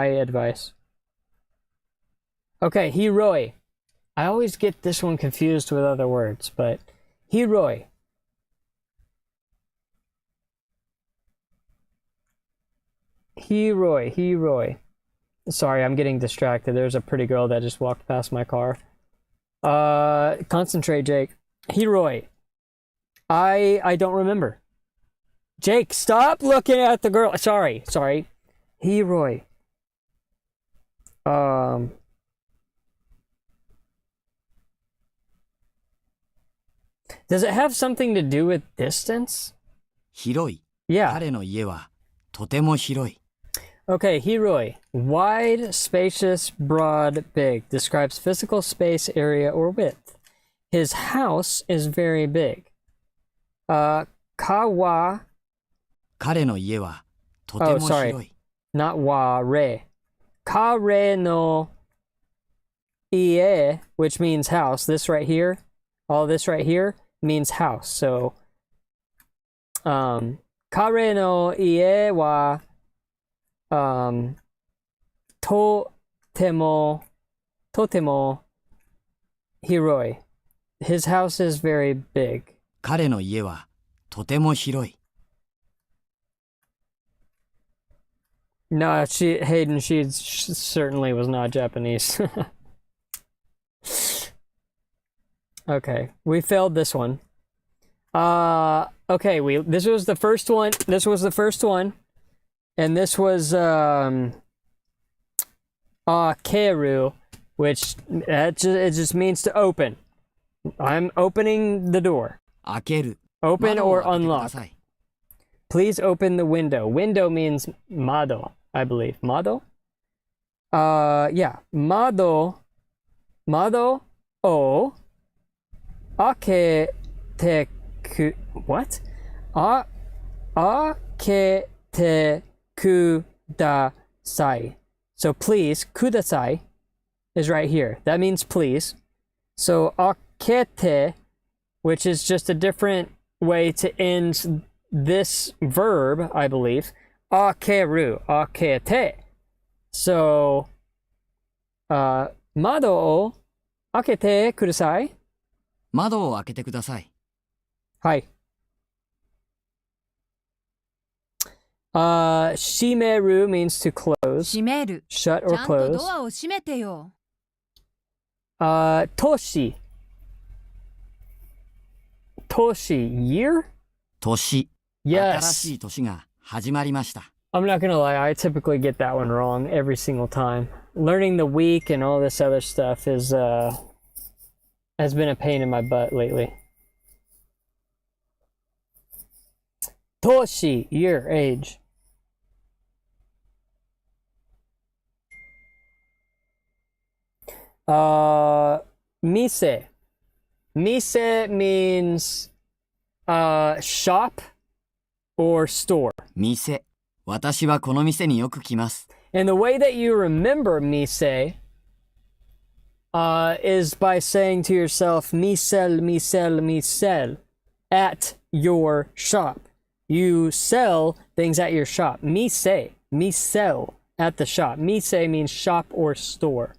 advice. Okay, hiroi. I always get this one confused with other words, but hiroi. Hiroi. Sorry, I'm getting distracted. There's a pretty girl that just walked past my car. Concentrate, Jake. Hiroi. I don't remember. Jake, stop looking at the girl. Sorry. Hiroi. Does it have something to do with distance? 広い。 Yeah. 彼の家はとても広い。 Okay, hiroi. Wide, spacious, broad, big. Describes physical space, area, or width. His house is very big. Kawa. 彼の家はとても広い。 Not wa, re. Kare no ie, which means house. This right here, all this right here means house. So, kare no ie wa totemo hiroi. His house is very big. 彼の家はとても広い。 No, Hayden, she certainly was not Japanese. Okay, we failed this one. Okay, this was the first one. And this was keru, which it just means to open. I'm opening the door. 開ける。 Open 窓を or 開けてくだ unlock. さい。 Please open the window. Window means mado, I believe. Mado? Yeah. Mado o akete what? Akete kudasai. So please, kudasai is right here. That means please. So akete, which is just a different way to end this verb, I believe, akeru, akete. So, mado o akete kudasai. 窓を開けてください。はい。shimeru means to close, 閉める。 shut ち or ゃんと close. ドアを閉めてよ。Toshi. Toshi, year? 年。新 Yes. しい年が始まりました。I'm not gonna lie, I typically get that one wrong every single time. Learning the week and all this other stuff has been a pain in my butt lately. Toshi, year, age. Mise. Mise means shop or store. 店。私はこの店によく来ます。 And the way that you remember mise is by saying to yourself, misel, misel, misel, at your shop. You sell things at your shop. Mise, misel, at the shop. Mise means shop or store.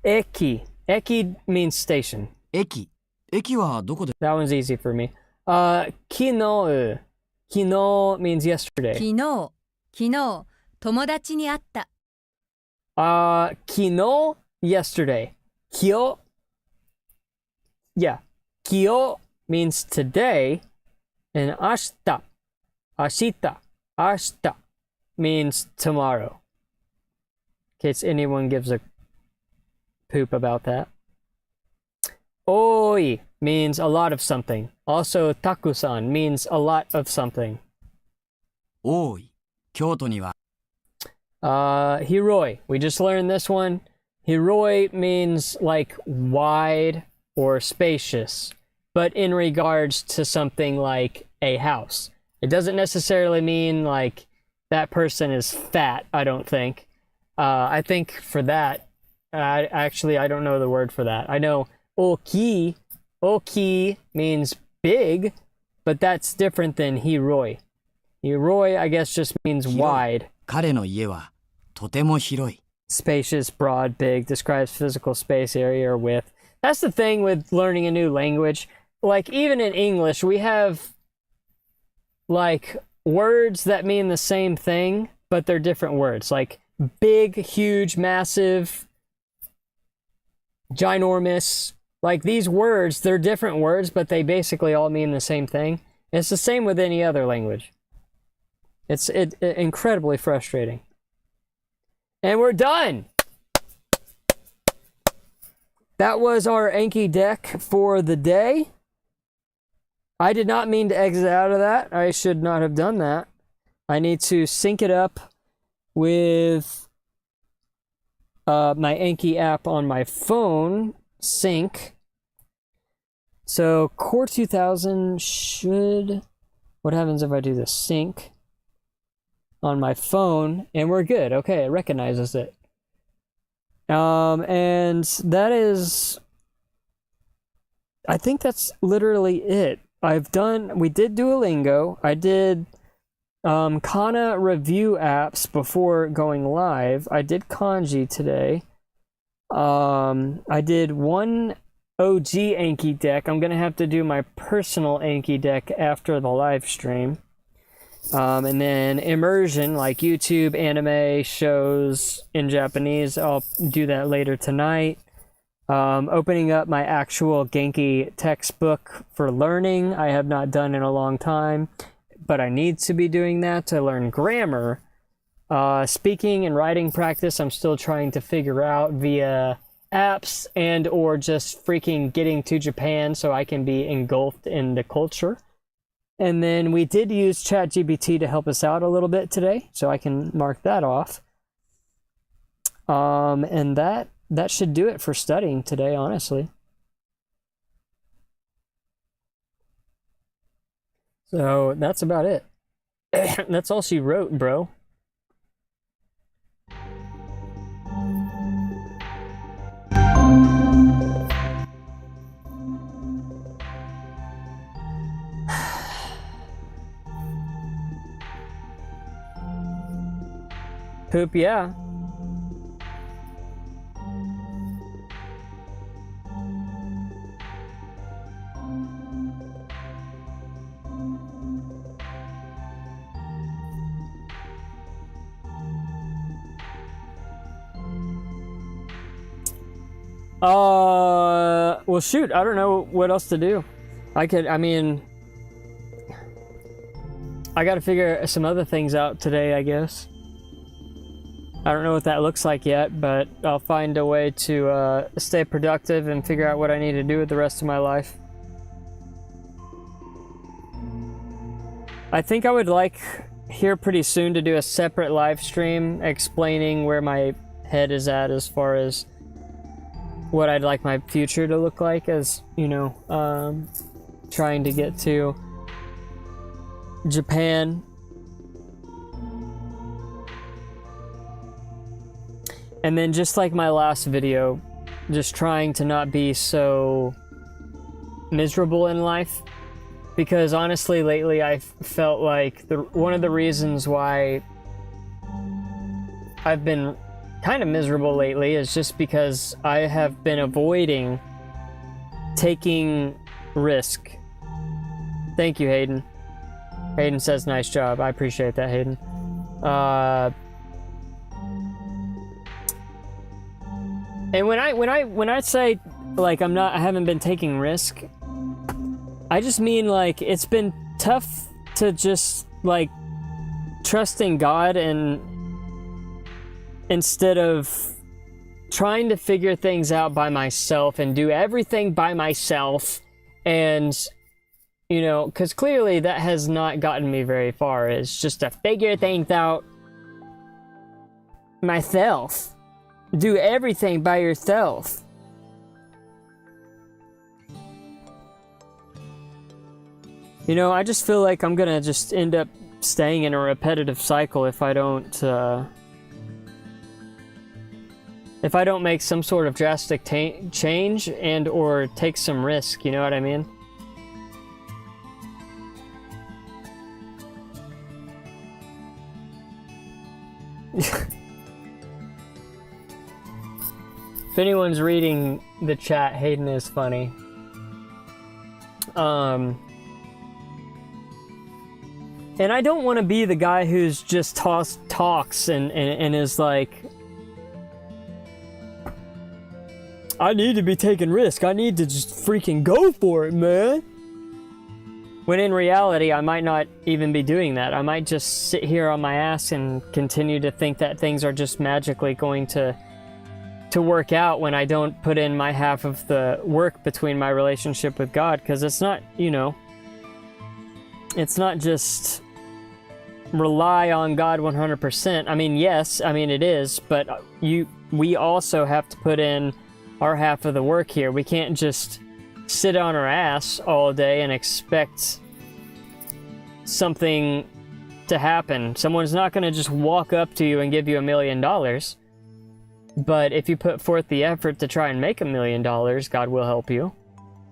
Eki. Eki means station. 駅。駅はどこで That one's easy for me. Kinou. Kinou means yesterday. 昨日、友達に会った。Kino, yesterday. Kyo, yeah. Kyo means today, and ashita means tomorrow. In case anyone gives a poop about that. Oi means a lot of something. Also, takusan means a lot of something. 多い。京都には Hiroi. We just learned this one. Hiroi means like wide or spacious, but in regards to something like a house. It doesn't necessarily mean like that person is fat, I don't think. I think for that, I don't know the word for that. I know oki. Oki means big, but that's different than hiroi. Hiroi, I guess, just means wide. 彼の家はとても広い。 Spacious, broad, big, describes physical space, area, or width. That's the thing with learning a new language. Like, even in English, we have, like, words that mean the same thing, but they're different words. Like, big, huge, massive, ginormous. Like, these words, they're different words, but they basically all mean the same thing. It's the same with any other language. It's incredibly frustrating. And we're done! That was our Anki deck for the day. I did not mean to exit out of that. I should not have done that. I need to sync it up with my Anki app on my phone. Sync. So Core 2000 should... What happens if I do this? Sync on my phone, and we're good. Okay, it recognizes it. And that is... I think that's literally it. We did Duolingo. I did Kana review apps before going live. I did Kanji today. I did one OG Anki deck. I'm going to have to do my personal Anki deck after the live stream. And then immersion, like YouTube anime shows in Japanese. I'll do that later tonight. Opening up my actual Genki textbook for learning. I have not done in a long time, but I need to be doing that to learn grammar. Speaking and writing practice, I'm still trying to figure out via apps and or just freaking getting to Japan so I can be engulfed in the culture. And then we did use ChatGPT to help us out a little bit today, so I can mark that off. And that should do it for studying today, honestly. So that's about it. That's all she wrote, bro. Poop, yeah. Well, shoot, I don't know what else to do. I gotta figure some other things out today, I guess. I don't know what that looks like yet, but I'll find a way to stay productive and figure out what I need to do with the rest of my life. I think I would like here pretty soon to do a separate live stream explaining where my head is at as far as what I'd like my future to look like, as, you know, trying to get to Japan. And then just like my last video, just trying to not be so miserable in life. Because honestly, lately I've felt like one of the reasons why I've been kind of miserable lately is just because I have been avoiding taking risk. Thank you, Hayden. Hayden says nice job. I appreciate that, Hayden. And when I say like I haven't been taking risk, I just mean like it's been tough to just like trust in God, and instead of trying to figure things out by myself and do everything by myself, and you know, because clearly that has not gotten me very far. It's just to figure things out myself. Do everything by yourself. You know, I just feel like I'm gonna just end up staying in a repetitive cycle if I don't make some sort of drastic change and or take some risk, you know what I mean? If anyone's reading the chat, Hayden is funny. And I don't want to be the guy who's just talks and is like, I need to be taking risk. I need to just freaking go for it, man. When in reality, I might not even be doing that. I might just sit here on my ass and continue to think that things are just magically going to work out when I don't put in my half of the work between my relationship with God. Because it's not, you know, it's not just rely on God 100%. I mean, yes, I mean it is, but we also have to put in our half of the work here. We can't just sit on our ass all day and expect something to happen. Someone's not going to just walk up to you and give you $1 million. But if you put forth the effort to try and make $1 million, God will help you.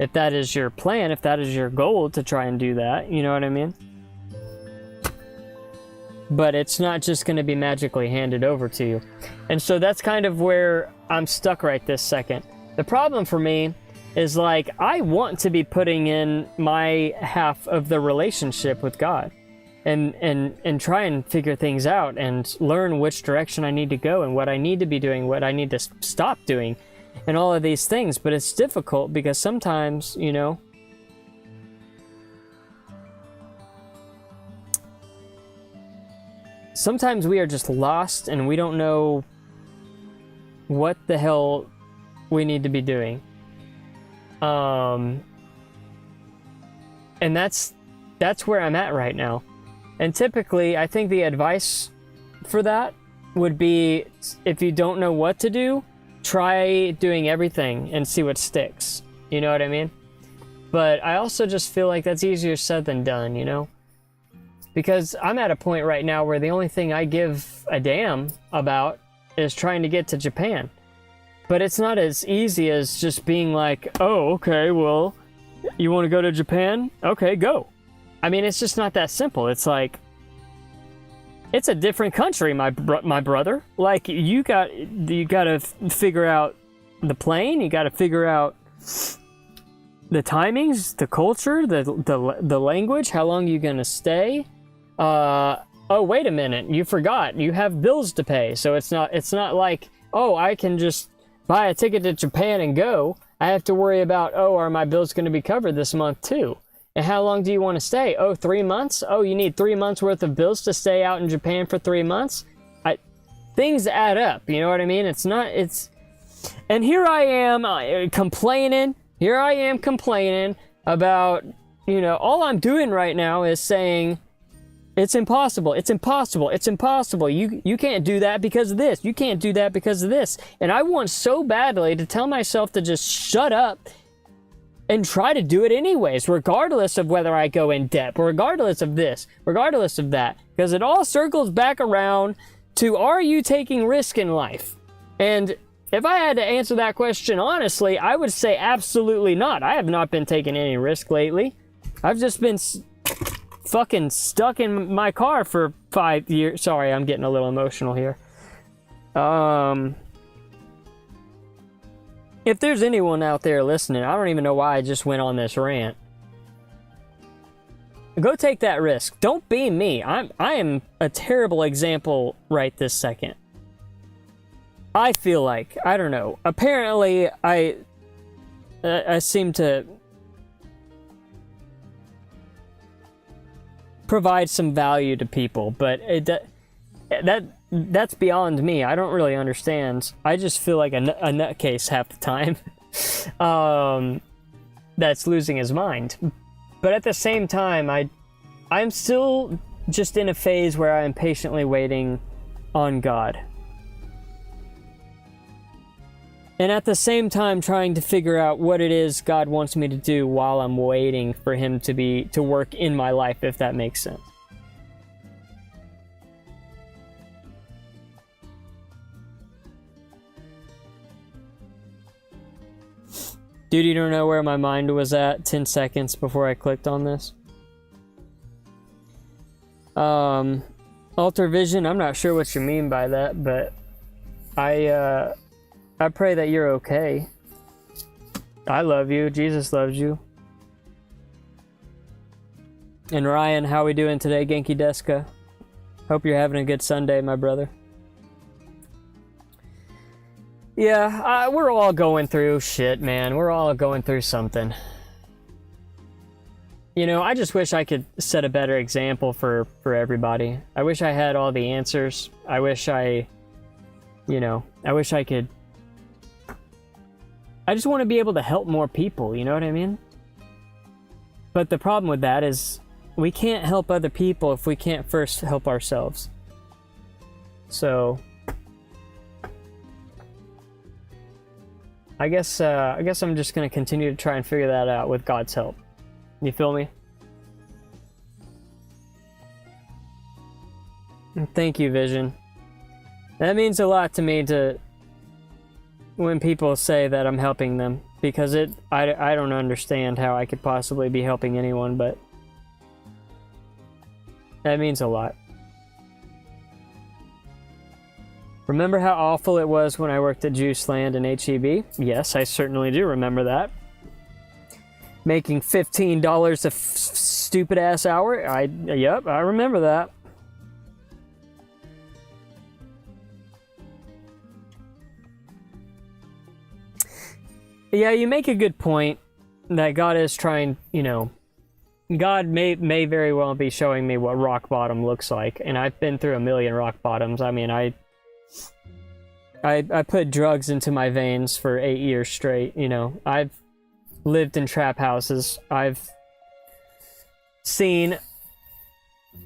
If that is your plan, if that is your goal to try and do that, you know what I mean? But it's not just going to be magically handed over to you. And so that's kind of where I'm stuck right this second. The problem for me is like, I want to be putting in my half of the relationship with God and try and figure things out and learn which direction I need to go and what I need to be doing, what I need to stop doing, and all of these things. But it's difficult because sometimes, you know, sometimes we are just lost and we don't know what the hell we need to be doing. And that's where I'm at right now. And typically, I think the advice for that would be, if you don't know what to do, try doing everything and see what sticks. You know what I mean? But I also just feel like that's easier said than done, you know? Because I'm at a point right now where the only thing I give a damn about is trying to get to Japan. But it's not as easy as just being like, oh, okay, well, you want to go to Japan? Okay, go. I mean, it's just not that simple. It's like, it's a different country, my brother. Like, you got to figure out the plane. You got to figure out the timings, the culture, the language, how long you gonna stay. Oh, wait a minute, you forgot. You have bills to pay. So it's not like, oh, I can just buy a ticket to Japan and go, I have to worry about, oh, are my bills going to be covered this month too? And how long do you want to stay? Oh, 3 months? Oh, you need 3 months worth of bills to stay out in Japan for 3 months? Things add up, you know what I mean? And here I am complaining. Here I am complaining about, you know, all I'm doing right now is saying, it's impossible, it's impossible, it's impossible. You can't do that because of this. You can't do that because of this. And I want so badly to tell myself to just shut up and try to do it anyways, regardless of whether I go in debt, regardless of this, regardless of that. Because it all circles back around to, are you taking risk in life? And if I had to answer that question honestly, I would say absolutely not. I have not been taking any risk lately. I've just been fucking stuck in my car for 5 years. Sorry, I'm getting a little emotional here. If there's anyone out there listening, I don't even know why I just went on this rant. Go take that risk. Don't be me. I am a terrible example right this second. I feel like, I don't know. Apparently, I seem to provide some value to people, but that's beyond me. I don't really understand. I just feel like a nutcase half the time. That's losing his mind. But at the same time, I'm still just in a phase where I am patiently waiting on God. And at the same time trying to figure out what it is God wants me to do while I'm waiting for him to work in my life, if that makes sense. Dude, you don't know where my mind was at 10 seconds before I clicked on this? Alter vision, I'm not sure what you mean by that, but I pray that you're okay. I love you. Jesus loves you. And Ryan, how we doing today? Genki Deska. Hope you're having a good Sunday, my brother. Yeah, we're all going through shit, man. We're all going through something. You know, I just wish I could set a better example for everybody. I wish I had all the answers. I wish I could. I just want to be able to help more people, you know what I mean? But the problem with that is we can't help other people if we can't first help ourselves. So I guess I'm just going to continue to try and figure that out with God's help. You feel me? Thank you, Vision. That means a lot to me when people say that I'm helping them, because I don't understand how I could possibly be helping anyone, but that means a lot. Remember how awful it was when I worked at Juiceland and HEB? Yes, I certainly do remember that. Making $15 a stupid ass hour? Yep, I remember that. Yeah, you make a good point that God is trying, you know, God may very well be showing me what rock bottom looks like, and I've been through a million rock bottoms. I mean, I put drugs into my veins for 8 years straight, you know. I've lived in trap houses. I've seen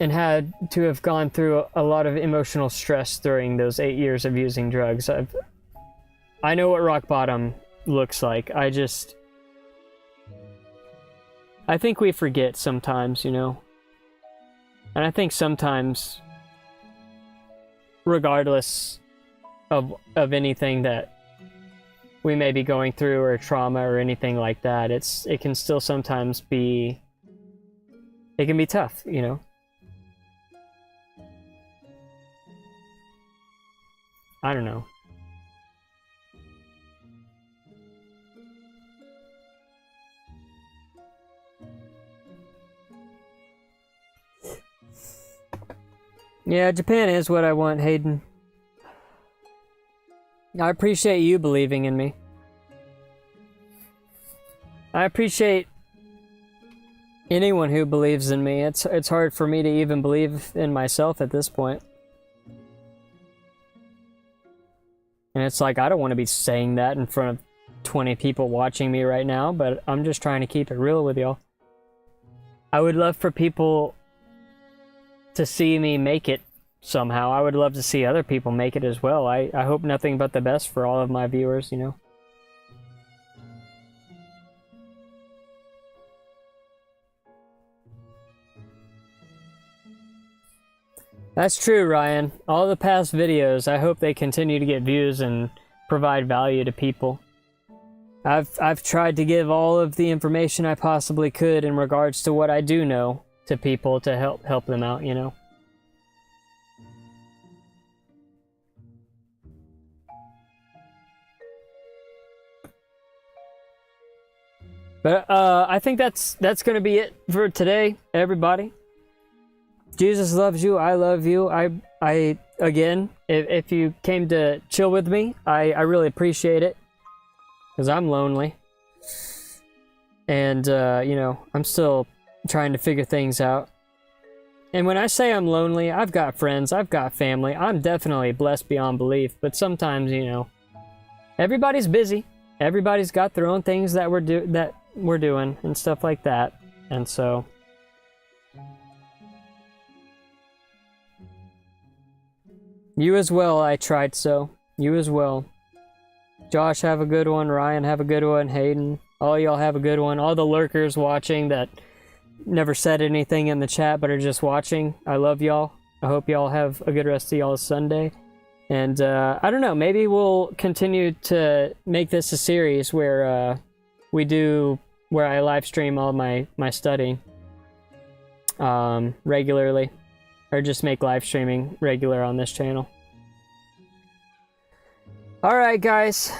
and had to have gone through a lot of emotional stress during those 8 years of using drugs. I know what rock bottom looks like. I think we forget sometimes, you know. And I think sometimes, regardless of anything that we may be going through, or trauma or anything like that, it can still sometimes be, it can be tough, you know. I don't know. Yeah, Japan is what I want, Hayden. I appreciate you believing in me. I appreciate anyone who believes in me. It's hard for me to even believe in myself at this point. And it's like, I don't want to be saying that in front of 20 people watching me right now, but I'm just trying to keep it real with y'all. I would love for people to see me make it somehow. I would love to see other people make it as well. I hope nothing but the best for all of my viewers, you know. That's true, Ryan. All the past videos, I hope they continue to get views and provide value to people. I've tried to give all of the information I possibly could in regards to what I do know to people to help them out, you know. But I think that's going to be it for today, everybody. Jesus loves you. I love you. I again, if you came to chill with me, I really appreciate it. Because I'm lonely. And, you know, I'm still trying to figure things out. And when I say I'm lonely, I've got friends, I've got family. I'm definitely blessed beyond belief. But sometimes, you know, everybody's busy. Everybody's got their own things that we're doing and stuff like that. And so... You as well, I tried so. You as well. Josh, have a good one. Ryan, have a good one. Hayden, all y'all have a good one. All the lurkers watching that never said anything in the chat but are just watching, I love y'all. I hope y'all have a good rest of y'all's Sunday. And I don't know, maybe we'll continue to make this a series where I live stream all my studying regularly. Or just make live streaming regular on this channel. Alright, guys.